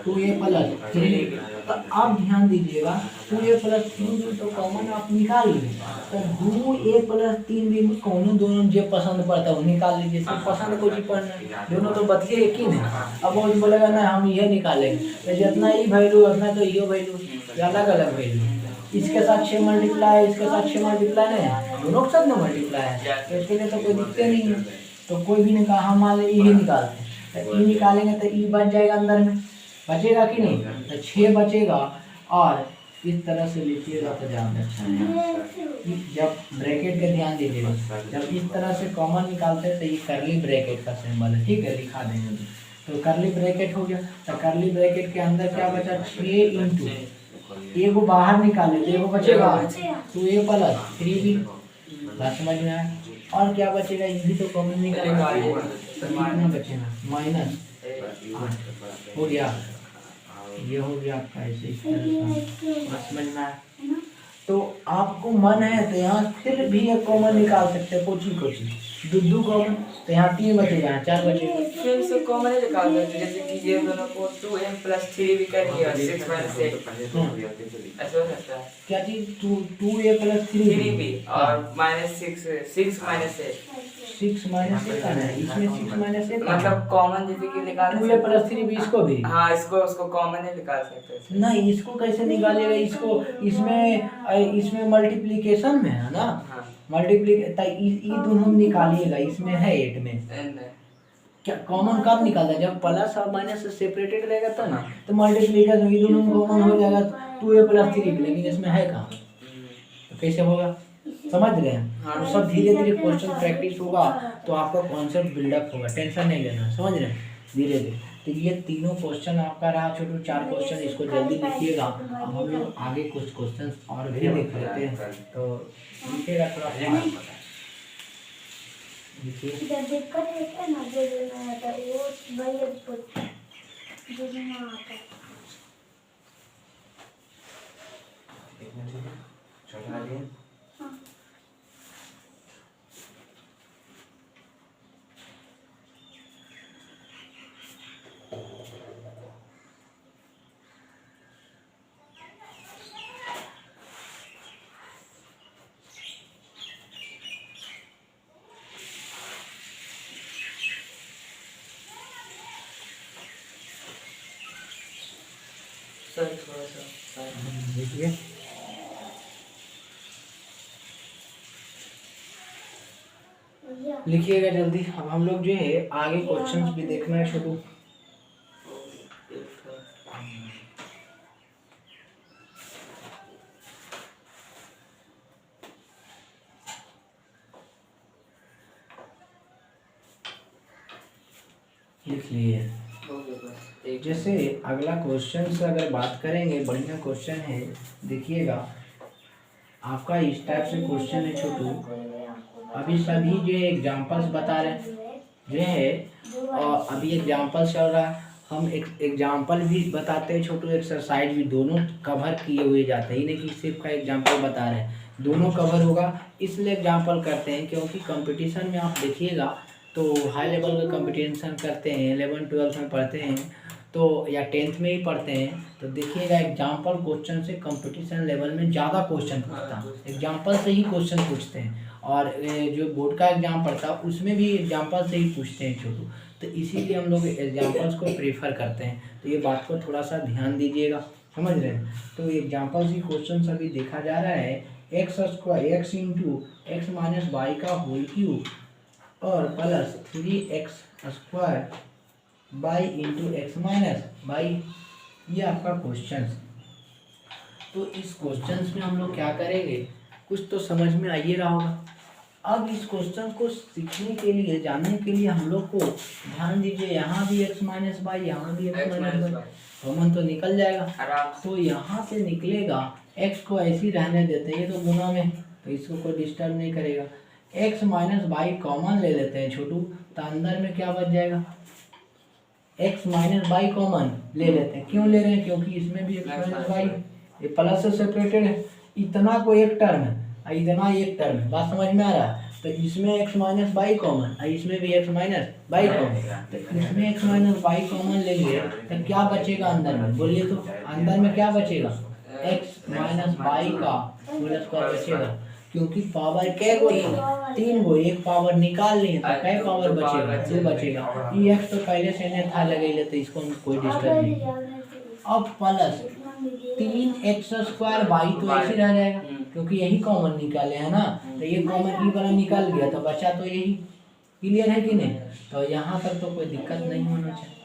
2a प्लस 3, तो आप ध्यान दीजिएगा 2a प्लस 3b तो कॉमन आप निकाल लीजिए, तो 2a प्लस 3b में कौन दोनों जो पसंद पड़ता है वो निकाल लीजिए, सब पसंद को जी पढ़ना, दोनों तो बतिए एक ही नहीं। अब वो बोलेगा ना हम ये निकालेंगे, तो जितना ही वैल्यू उतना तो ये वैल्यू, अलग अलग वैल्यू, इसके साथ 6 मल्टीप्लाई, इसके साथ 6 मल्टीप्लाई नहीं, दोनों के साथ ना मल्टीप्लाई है, तो इसके लिए तो कोई दिक्कत नहीं है। तो कोई भी निकाल, हम मान लीजिए ये निकालते हैं, तो ई निकालेंगे तो ई बच जाएगा, अंदर में बचेगा कि नहीं, तो 6 बचेगा, और इस तरह से लिखिएगा तो ज़्यादा अच्छा है। जब ब्रैकेट का ध्यान दीजिएगा, जब इस तरह से कॉमन निकालते हैं तो ये करली ब्रैकेट का सिंबल है, ठीक है, दिखा देंगे। तो करली ब्रैकेट हो गया, तो करली ब्रैकेट के अंदर क्या बचा 6 इंटू, एगो बाहर निकाले तो एगो बचेगा 2a प्लस 3b, बात समझ में आया? और क्या बचेगा, ये भी तो कॉमन निकालेगा, तो कितना बचेगा माइनस 8 हो गया, ये हो गया आपका ऐसे इस तरह से, बात समझ में आया? तो आपको मन है तो यहाँ फिर भी एक कॉमन निकाल सकते हैं, कोची दो कॉमन, तो यहाँ 3 बचेगा, यहाँ 4 बचेगा। फिर से कॉमन ही निकाल सकते जैसे कि ये दोनों को 2m+3 भी कर दिया 6 - 8 ऐसा हो सकता है। क्या चीज 2a+3 भी और -6 6 - 8 6 - 8 का है, इसमें 6 - 8 मतलब कॉमन जैसे कि निकाल 2a+3 भी इसको भी। हाँ इसको उसको कॉमन ही निकाल सकते हैं। नहीं, इसको कैसे निकालेगा, इसको इसमें मल्टीप्लिकेशन में है ना, हाँ ये दोनों निकालिएगा, इसमें है 8 में क्या कॉमन कब निकालता है, जब प्लस और माइनस से सेपरेटेड रहेगा तब ना, तो मल्टीप्लिकेशन ये दोनों कॉमन हो जाएगा 2a+3, लेकिन इसमें है कहाँ, तो कैसे होगा, समझ रहे हैं। हाँ। तो सब धीरे धीरे क्वेश्चन प्रैक्टिस होगा तो आपका कॉन्सेप्ट बिल्डअप होगा, टेंशन नहीं लेना, समझ रहे हैं, धीरे धीरे। तो ये तीनों क्वेश्चन आपका रहा छोटू, 4 क्वेश्चन, इसको जल्दी लिखिएगा। अब हम लोग आगे कुछ क्वेश्चन और भी देख लेते हैं, तो लिखिएगा थोड़ा देखिए। दिक्कत है ना जो देना आता है वो भाई जो देना आता है छोटा लिए सर थोड़ा सा देखिए, लिखिएगा जल्दी। अब हम लोग जो है आगे क्वेश्चंस भी देखना है छोटू। लिख लिए। जैसे अगला क्वेश्चन से अगर बात करेंगे, बढ़िया क्वेश्चन है, देखिएगा आपका इस टाइप से क्वेश्चन है छोटू। अभी सभी जो एग्जांपल्स बता रहे हैं जो है, और अभी एग्जांपल चल रहा है, हम एक एग्जांपल भी बताते हैं छोटू, एक्सरसाइज भी, दोनों कवर किए हुए जाते हैं, ही नहीं कि सिर्फ का एग्जांपल बता रहे हैं, दोनों कवर होगा, इसलिए एग्जांपल करते हैं। क्योंकि कंपटीशन में आप देखिएगा तो हाई लेवल का कंपटीशन करते हैं, 11-12 में पढ़ते हैं तो, या 10th में ही पढ़ते हैं, तो देखिएगा एग्जाम्पल क्वेश्चन से कंपटीशन लेवल में ज़्यादा क्वेश्चन पूछता है, एग्जाम्पल से ही क्वेश्चन पूछते हैं। और जो बोर्ड का एग्जाम पढ़ता है उसमें भी एग्जाम्पल से ही पूछते हैं छोटू, तो इसीलिए हम लोग एग्जाम्पल्स को प्रेफर करते हैं। तो ये बात को थोड़ा सा ध्यान दीजिएगा, समझ रहे हैं। तो एग्जाम्पल्स ही क्वेश्चन अभी देखा जा रहा है, x into X minus Y का होल क्यूब और plus 3x² Y into X minus Y, ये आपका क्वेश्चन। तो इस क्वेश्चन में हम लोग क्या करेंगे, कुछ तो समझ में आ ही रहा होगा। अब इस क्वेश्चन को सीखने के लिए, जानने के लिए हम लोग को ध्यान दीजिए, यहाँ भी x माइनस बाई, यहाँ भी x माइनस बाई, कॉमन तो निकल जाएगा। तो यहाँ से निकलेगा, x को ऐसे ही रहने देते हैं, ये तो गुना में, तो इसको कोई डिस्टर्ब नहीं करेगा। x माइनस बाई कॉमन ले लेते हैं छोटू, तो अंदर में क्या बच जाएगा, x माइनस बाई कॉमन ले लेते हैं। क्यों ले रहे हैं, क्योंकि इसमें भी x माइनस बाई, ये प्लस से सेपरेटेड है, इतना को एक टर्म है, इतना एक टर्म है, बात समझ में आ रहा है। तो इसमें x माइनस बाई कॉमन, इसमें भी x माइनस बाई कॉमन, तो इसमें x माइनस बाई कॉमन लेंगे तो क्या बचेगा अंदर में, बोलिए तो अंदर में क्या बचेगा, x माइनस बाई का होल स्क्वायर बचेगा। क्योंकि पावर कै गो था, 3 गो, एक पावर निकाल लिए तो कै पावर बचेगा, 2 बचेगा। ये x तो पहले से नहीं था लगे ले, तो इसको कोई डिस्टर्ब नहीं। अब प्लस 3x² बाई तो ऐसे रह जाएगा, क्योंकि यही कॉमन निकाले है ना, तो ये कॉमन ई वाला निकल गया, तो बचा तो यही। क्लियर है कि नहीं, तो यहाँ तक तो कोई दिक्कत नहीं होना चाहिए,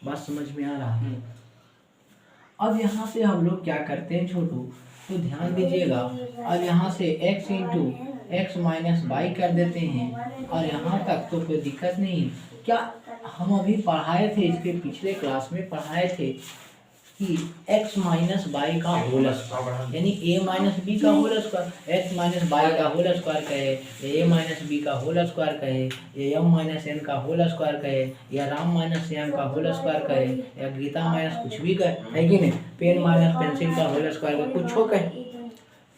बात समझ में आ रहा है। अब यहाँ से हम लोग क्या करते हैं छोटू, तो ध्यान दीजिएगा, अब यहाँ से x into X minus by कर देते हैं, और यहाँ तक तो कोई दिक्कत नहीं। क्या हम अभी पढ़ाए थे, इसके पिछले क्लास में पढ़ाए थे कि x माइनस बाई का होल स्क्वायर, यानी a माइनस बी का whole square, x minus Y का होल स्क्वायर कहे, या a माइनस बी का होल स्क्वायर कहे, या m माइनस n का होल स्क्वायर कहे, या राम माइनस श्याम का होल स्क्वायर कहे, या गीता माइनस कुछ भी कहे, है कि नहीं, पेन माइनस पेंसिल का होल स्क्वायर का कुछ हो कहे,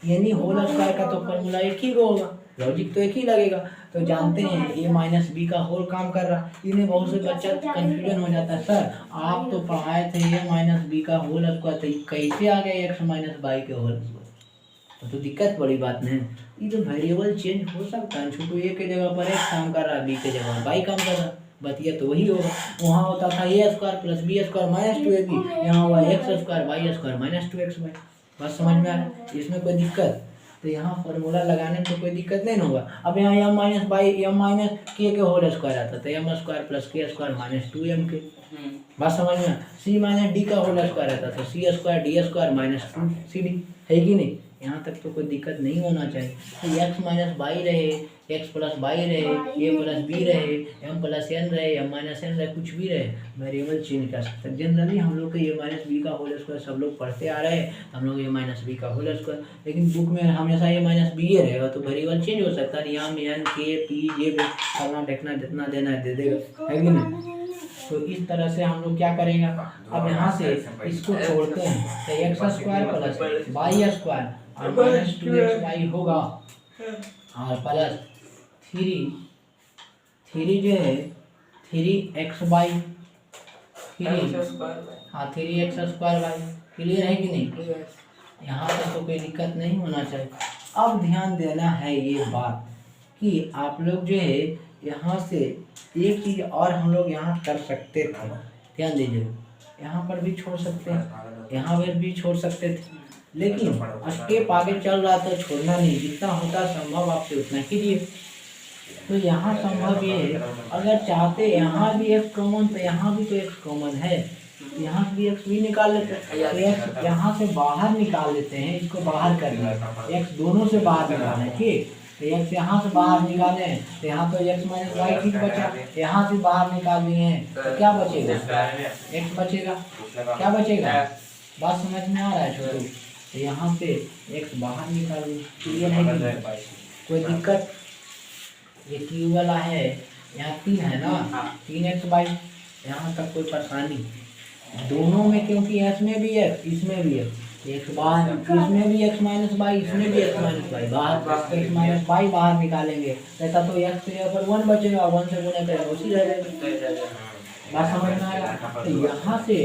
यानी होल स्क्वायर का तो फॉर्मूला एक ही होगा, लॉजिक तो एक ही लगेगा। तो जानते हैं ए माइनस बी का होल काम कर रहा। इन्हें बहुत से बच्चा कंफ्यूजन हो जाता है, सर आप तो पढ़ाए थे ए माइनस बी का होल स्क्वायर, तो कैसे आ गया एक्स माइनस वाई के होल स्क्वायर? तो दिक्कत बड़ी बात नहीं है, ये तो वेरिएबल चेंज हो सकता है। छोटू ए के जगह पर एक्स काम कर रहा है, बी के जगह वाई काम कर रहा है, बतिया तो वही होगा। वहाँ होता था A square plus B square minus 2ab, यहाँ हुआ X square Y square minus 2xy। बात समझ में आ रहा है? इसमें कोई दिक्कत? तो यहाँ फॉर्मूला लगाने में तो कोई दिक्कत नहीं होगा। अब यहाँ M minus by M minus K whole square आता तो M square plus K square minus 2m K. बात समझ में? सी माइनस डी का होल स्क्वायर आता तो C square D square minus 2cd, है कि नहीं? यहाँ तक तो कोई दिक्कत नहीं होना चाहिए। तो एक्स माइनस बाई रहे, एक्स प्लस बाई रहे, ए प्लस बी रहे, एम प्लस एन रहे, एम माइनस एन रहे, कुछ भी रहे, वेरिएबल चेंज कर सकते हैं। जनरली हम लोग को ए माइनस बी का होल स्क्वायर सब लोग पढ़ते आ रहे हैं, हम लोग ए माइनस बी का होल स्क्वायर, लेकिन बुक में हमेशा ए माइनस बी ही रहेगा, तो वेरिएबल चेंज हो सकता है। यहाँ में एन के पी जे करना देखना जितना देना है दे देगा, है कि नहीं? तो इस तरह से हम लोग क्या करेंगे, अब यहाँ से इसको छोड़ते हैं तो X square plus Y square और माइनस 2xy होगा, और प्लस थ्री जो है 3xy, हाँ 3x स्क्वायर वाई। क्लियर है कि नहीं? यहाँ तक तो कोई दिक्कत नहीं होना चाहिए। अब ध्यान देना है ये बात कि आप लोग जो है यहाँ से एक चीज़ और हम लोग यहाँ कर सकते थे, ध्यान दीजिए, यहाँ पर भी छोड़ सकते हैं, यहाँ पर भी छोड़ सकते थे, लेकिन स्टेप आगे चल रहा तो छोड़ना नहीं, जितना होता संभव आपसे उतना कीजिए। तो यहाँ संभव ये है, अगर चाहते यहाँ भी x कॉमन तो यहाँ भी तो x कॉमन है, यहाँ से भी x भी निकाल लेते हैं, तो x यहाँ से बाहर निकाल लेते हैं, इसको बाहर कर दिया, x दोनों से बाहर निकालें, ठीक? तो x यहाँ से बाहर निकाले तो यहाँ तो x माइनस वाई ठीक बचा, यहाँ से बाहर निकाल दिए हैं तो क्या बचेगा? x बचेगा, क्या बचेगा? बात समझ में आ रहा है छोटू? तो यहाँ से x बाहर निकाल दिए, क्लियर है कि कोई दिक्कत? ये क्यू वाला है, यहाँ 3 है ना, 3x/, यहाँ तक कोई परेशानी दोनों में, क्योंकि इसमें भी है इसमें भी है, x बाहर, इसमें भी x माइनस बाई, इसमें भी x माइनस बाई, बाहर x माइनस बाई बाहर निकालेंगे ऐसा तो x के जगह पर 1 बचेगा, 1 से गुना करेंगे उसी रहेगा। बात समझ में आया? तो यहाँ से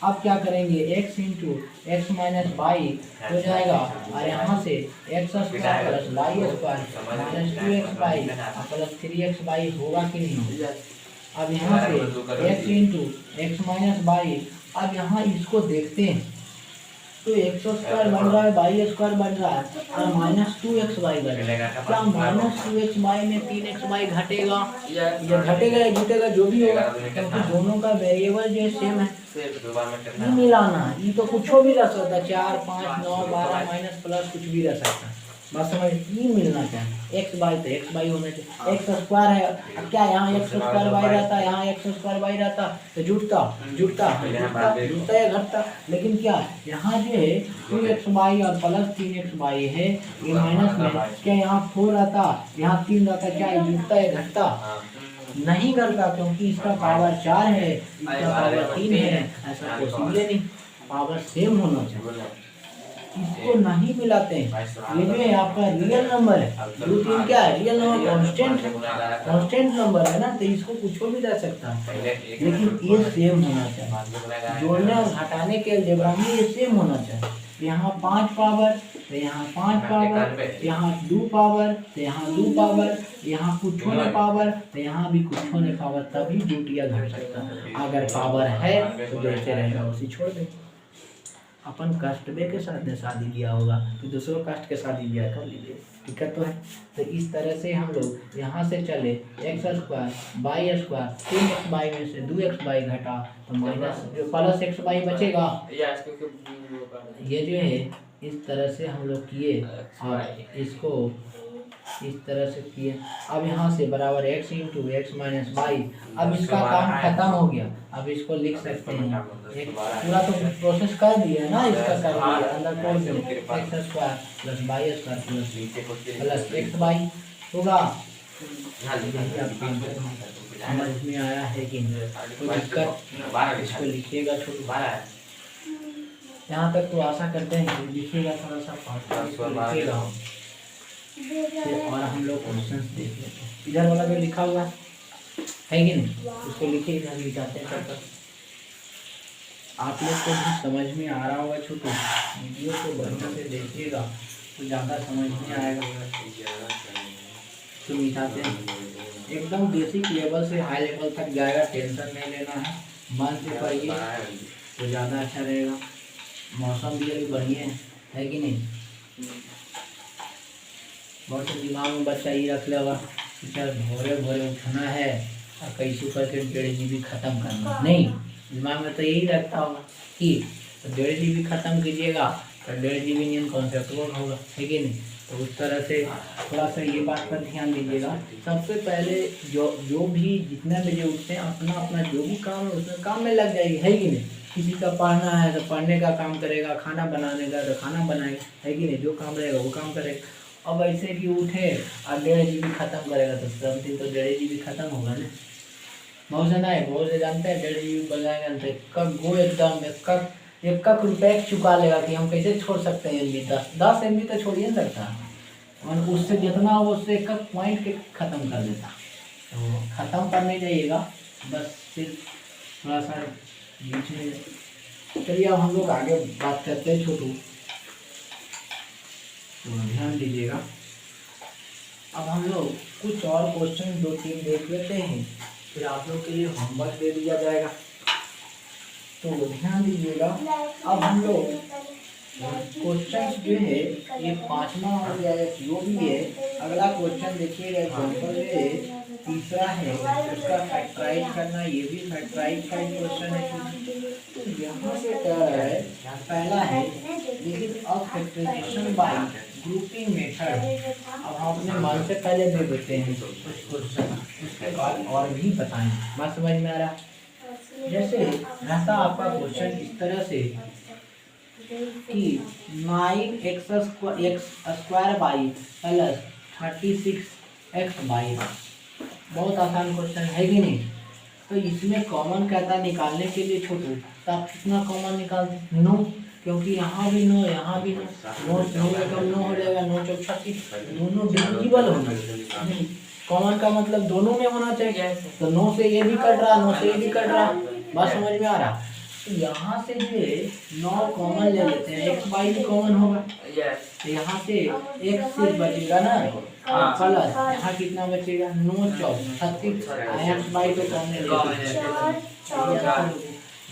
अब क्या करेंगे, x into X minus Y हो जाएगा, और यहाँ से X square plus Y square minus 2xy plus 3xy होगा कि नहीं होगा? अब यहाँ से x into X minus Y, अब यहाँ इसको देखते हैं तो एक्स स्क्वायर बन रहा है, वाई स्क्वायर बन रहा है, और माइनस 2xy बन रहा है। क्या माइनस 2xy में 3xy घटेगा? ये घटेगा या घटेगा जो भी होगा, क्योंकि दोनों का वेरिएबल जो है सेम है, नहीं मिलाना। ये तो कुछ भी रह सकता है, 4, 5, 9, 12 माइनस प्लस कुछ भी रह सकता है। बस समझ, ये मिलना चाहिए, एक्स बाई तो एक्स बाई होना चाहिए, एक्स स्क्वायर है, अब क्या यहाँ एक्स स्क्वायर बाई रहता, यहाँ एक्स स्क्वायर बाई रहता तो जुटता या घटता, लेकिन क्या यहाँ जो है 2xy और प्लस 3xy है, ये माइनस में, क्या यहाँ 4 रहता, यहाँ 3 रहता, क्या ये जुटता या घटता? नहीं करता, क्योंकि इसका पावर 4 है, इसका पावर 3 है, ऐसा पॉसिबल नहीं, पावर सेम होना चाहिए, इसको नहीं मिलाते हैं। ये जो है आपका रियल नंबर है, 2, 3 क्या है? रियल नंबर, कांस्टेंट नंबर है ना, तो इसको कुछ भी रह सकता है, लेकिन ये सेम होना चाहिए। जोड़ने और घटाने के अलजेब्रा में ये सेम होना चाहिए। यहाँ 5 पावर तो यहाँ 5 पावर, यहाँ 2 पावर तो यहाँ 2 पावर, यहाँ कुछ होने पावर तो यहाँ भी कुछ होने पावर, तभी जुट या घट सकता है। अगर पावर है तो जैसे रहेगा उसी छोड़ दे। अपन कास्टबे के साथ ने शादी किया होगा तो दूसरों कास्ट के शादी ब्याह कर लीजिए, दिक्कत तो है। तो इस तरह से हम लोग यहाँ से चले x square by square 3xy में से 2xy घटा तो माइनस जो प्लस xy बचेगा, ये जो है इस तरह से हम लोग किए और इसको इस तरह से किए। अब यहाँ से बराबर x into X minus Y, अब इसका काम खत्म हो गया, अब इसको लिख सकते हैं, एक पूरा तो प्रोसेस कर दिया है ना, इसका कर दिया, अंदर तोड़ दिया, x square plus by square plus x by होगा। समझ में आया है कि कोई दिक्कत? इसको लिखिएगा छोटू, यहाँ तक तो आशा करते हैं कि लिखिएगा, थोड़ा सा फास्ट लिखिएगा और हम लोग क्वेश्चन देख लेते हैं। इधर वाला जो लिखा हुआ है कि नहीं, उसको लिखिए, इधर लिखाते हैं चलकर। आप लोग को भी समझ में आ रहा होगा छोटू, वीडियो को बढ़िया से देखिएगा तो ज़्यादा समझ में आएगा। तो मिटाते हैं, एकदम बेसिक लेवल से हाई लेवल तक जाएगा, टेंशन नहीं लेना है, मन से पढ़िए तो ज़्यादा अच्छा रहेगा। मौसम भी अभी बढ़िया है कि नहीं। बहुत से दिमाग में बच्चा ये रख लेगा कि सर भोरे भोरे उठना है और कैसे करके 1.5 GB खत्म करना, नहीं, दिमाग में तो यही रखता होगा कि 1.5 GB खत्म कीजिएगा तो 1.5 GB नियम कॉन्सेप्ट होगा, है कि नहीं। तो उस तरह से थोड़ा सा ये बात पर ध्यान दीजिएगा। सबसे पहले जो भी जितने बजे उठते हैं अपना अपना जो भी काम है उसमें काम में लग जाएगी, है कि नहीं। किसी का पढ़ना है तो पढ़ने का काम करेगा, खाना बनाने का तो खाना बनाएगा, है कि नहीं, जो काम रहेगा वो काम करेगा। अब ऐसे कि उठे और 1.5 GB खत्म करेगा तो समथिंग तो 1.5 GB खत्म होगा ना। बहुत जना है, बहुत से जानते हैं 1.5 GB बजाएंगे तो एक रुपये चुका लेगा कि हम कैसे छोड़ सकते हैं MB। 10 MB तो छोड़ ही नहीं सकता, और उससे जितना हो उससे एक पॉइंट के ख़त्म कर देता। तो ख़त्म करने जाइएगा, बस सिर्फ थोड़ा सा बीच में। चलिए अब हम लोग आगे बात करते हैं छोटू, तो ध्यान दीजिएगा। अब हम लोग कुछ और क्वेश्चन 2-3 देख लेते हैं, फिर आप लोग के लिए होमवर्क दे दिया जाएगा, तो ध्यान दीजिएगा। अब हम लोग क्वेश्चन जो है ये 5वां हो गया है, जो भी है। अगला क्वेश्चन देखिएगा, एग्जाम्पल है तीसरा है, उसका फैक्टराइज करना, ये भी फैक्टराइज का ही क्वेश्चन है। तो यहाँ से कह रहा है, पहला है लेकिन अब फैक्टराइजेशन बाय ग्रुपिंग मेथड। अब हम अपने मन से पहले दे देते हैं कुछ क्वेश्चन, उसके बाद और भी बताएं। बात समझ में आ रहा है। जैसे रहता आपका क्वेश्चन इस तरह से कि 9x square by plus 36x by, बहुत आसान क्वेश्चन है कि नहीं। तो इसमें कॉमन कहता है निकालने के लिए छोटू, तो आप कितना कॉमन निकालते? 9, क्योंकि यहाँ भी 9, यहाँ भी 9 मतलब 9 हो जाएगा, 9 चौक 36, दोनों डिविजिबल होना। कॉमन का मतलब दोनों में होना चाहिए, तो 9 से ये भी कट रहा, 9 से ये भी कट रहा, बात समझ में आ रहा। तो यहाँ से जो है 9 कॉमन ले लेते हैं, x बाई भी कॉमन होगा, तो यहाँ से x सिर्फ बचेगा ना, प्लस यहाँ कितना बचेगा, 9 चौक 36, x बाई तो कॉमन ले लेते हैं।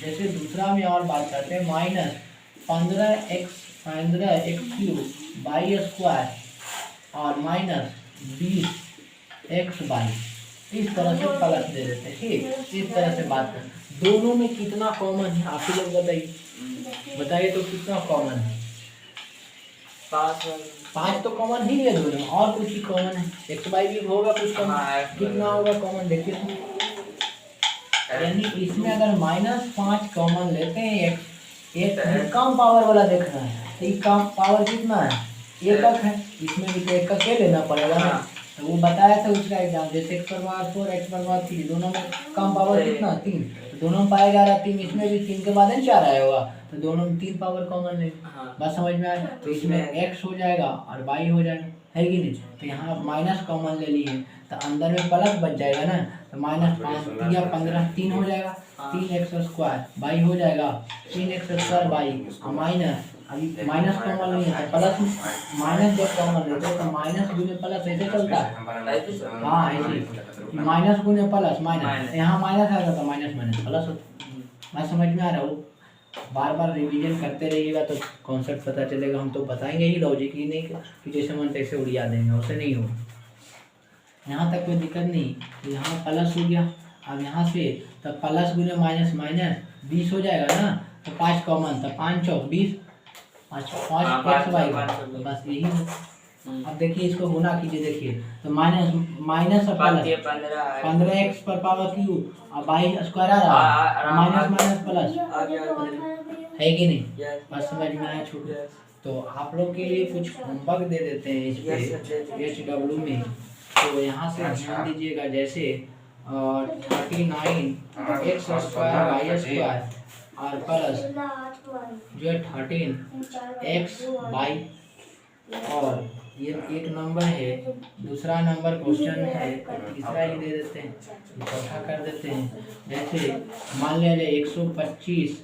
जैसे दूसरा में और बात करते हैं, minus 15x cube by square और माइनस 20x बाई, इस तरह से प्लस दे देते हैं। ठीक, इस तरह से बात करें। दोनों में कितना कॉमन है आप ही लोग बताइए तो कितना कॉमन है? 5 तो कॉमन ही है दोनों, और कुछ ही कॉमन है, x बाई भी होगा कुछ कॉमन, कितना होगा कॉमन देखिए। यानी इसमें अगर -5 कॉमन लेते हैं, एक कम पावर वाला देखना है, तो कम पावर कितना है, एकक है, इसमें भी तो एकक के लेना पड़ेगा ना। तो वो बताया था उसका एग्जाम, जैसे x पर पावर 4 x पर पावर 3, दोनों में कम पावर कितना 3, तो दोनों में पाया जा रहा 3, इसमें भी 3 के बाद 4 आया होगा, तो दोनों में 3 पावर कॉमन ले। बात समझ में आया। तो इसमें x हो जाएगा और y हो जाएगा, है कि नहीं। तो यहाँ माइनस कॉमन ले लिए, तो अंदर में प्लस बच जाएगा ना, तो -5 या 15 3 हो जाएगा, 3x स्क्वायर बाई हो जाएगा 3x स्क्वायर बाई, माइनस अभी माइनस कॉमन नहीं है, प्लस माइनस जब कॉमन लेते तो माइनस गुने प्लस ऐसे चलता है। हाँ ऐसे माइनस गुने प्लस माइनस, यहाँ माइनस आ जाता, माइनस माइनस प्लस होता। मैं समझ में आ रहा हूँ। बार बार रिवीजन करते रहिएगा तो कॉन्सेप्ट पता चलेगा। हम तो बताएंगे ही लॉजिक ही नहीं कि जैसे मन तैसे उड़िया देंगे, उससे नहीं हो। यहाँ तक कोई दिक्कत नहीं। तो यहाँ प्लस हो गया, अब यहाँ से तो प्लस गुने माइनस माइनस 20 हो जाएगा ना, तो 5 कॉमन, तो 5 चौक 20, 5 x बाई, तो बस यही है। अब देखिए इसको गुना कीजिए, देखिए तो माइनस और प्लस 15x पर पावर क्यूब और बाई स्क्वायर आ रहा, माइनस माइनस प्लस, है कि नहीं। बस समझ में आया छोटू। तो आप लोग के लिए कुछ होमवर्क दे देते हैं इस पे HW में, तो यहाँ से ध्यान दीजिएगा। जैसे 39x स्क्वायर बाई स्क्वायर और प्लस जो है 13x/, और ये एक नंबर है, दूसरा नंबर क्वेश्चन है, तीसरा ही दे देते हैं, इकट्ठा कर देते हैं। जैसे मान लिया जाए 125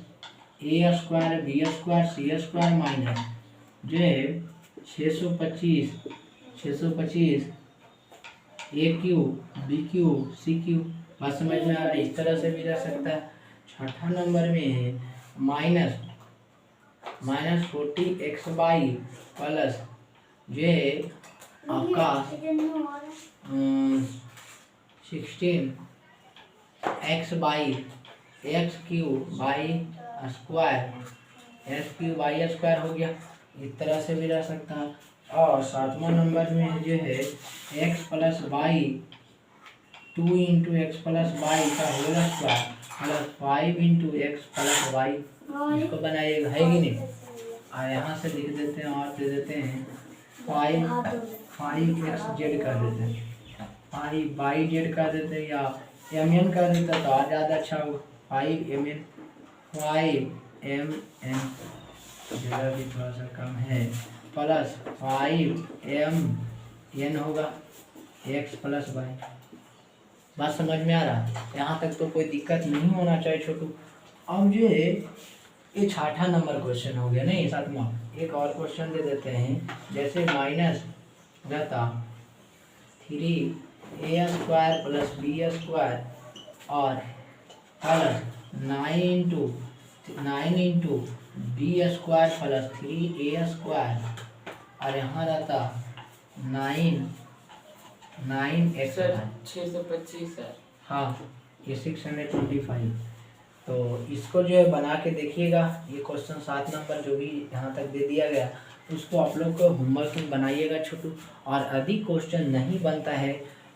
a² b² c² माइनस जो है 625 a³ b³ c³ बात समझ में आ रहा है। इस तरह से भी रह सकता है। छठा नंबर में है माइनस 40x/, प्लस जो है आपका 16x/, x³ हो गया। इस तरह से भी रह सकता है। और सातवां नंबर में जो है x+y 2 × x+y का होल स्क्वायर प्लस 5 × x+y, इसको बनाइएगा, है कि नहीं। और यहाँ से लिख देते हैं और दे देते हैं 5xz कर देते हैं, 5yz कर देते हैं, या mn कर देते हैं तो और ज़्यादा अच्छा होगा। 5mn जगह भी थोड़ा सा कम है, प्लस 5mn होगा x+y। बात समझ में आ रहा है। यहाँ तक तो कोई दिक्कत नहीं होना चाहिए छोटू। अब जो है ये छठा नंबर क्वेश्चन हो गया, नहीं सातवां। एक और क्वेश्चन दे देते हैं, जैसे माइनस रहता 3a² + b² और प्लस 9 × b² + 3a² और यहाँ रहता 9x। सर 625 है। हाँ, ये 625। तो इसको जो है बना के देखिएगा। ये क्वेश्चन 7 नंबर जो भी यहाँ तक दे दिया गया, उसको आप लोग को होमवर्क में बनाइएगा छोटू। और अधिक क्वेश्चन नहीं बनता है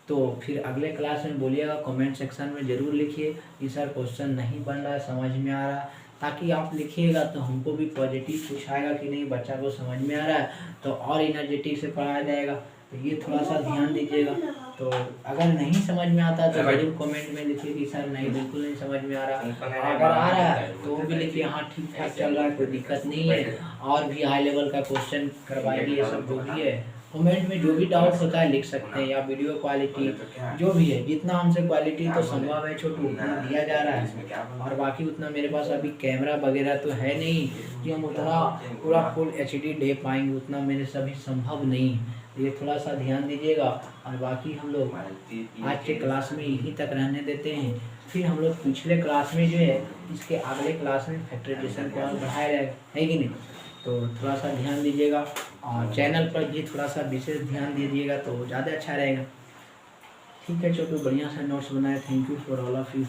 तो फिर अगले क्लास में बोलिएगा, कमेंट सेक्शन में ज़रूर लिखिए कि सर क्वेश्चन नहीं बन रहा है, समझ में आ रहा है। ताकि आप लिखिएगा तो हमको भी पॉजिटिव कुछ आएगा कि नहीं, बच्चा को समझ में आ रहा है तो और एनर्जेटिक से पढ़ाया जाएगा। तो ये थोड़ा सा ध्यान दीजिएगा। तो अगर नहीं समझ में आता तो जरूर कमेंट में लिखिए कि सर नहीं, बिल्कुल नहीं समझ में आ रहा। अगर आ रहा है तो भी लिखिए हाँ ठीक ठाक चल रहा है, कोई दिक्कत नहीं है, और भी हाई लेवल का क्वेश्चन करवाएंगे। ये सब जो भी है कमेंट में जो भी डाउट होता है लिख सकते हैं, या वीडियो क्वालिटी जो भी है, जितना हमसे क्वालिटी तो संभव है छोटू उतना दिया जा रहा है। और बाकी उतना मेरे पास अभी कैमरा वगैरह तो है नहीं कि हम उतना पूरा फुल HD दे पाएंगे, उतना मेरे से अभी संभव नहीं है। ये थोड़ा सा ध्यान दीजिएगा। और बाकी हम लोग आज के क्लास में यहीं तक रहने देते हैं। फिर हम लोग पिछले क्लास में जो है इसके अगले क्लास में फैक्टराइजेशन को और बढ़ाया जाएगा, है कि नहीं। तो थोड़ा सा ध्यान दीजिएगा और चैनल पर भी थोड़ा सा विशेष ध्यान दीजिएगा तो ज़्यादा अच्छा रहेगा। ठीक है छोटू, बढ़िया सा नोट्स बनाए। Thank you for all of you.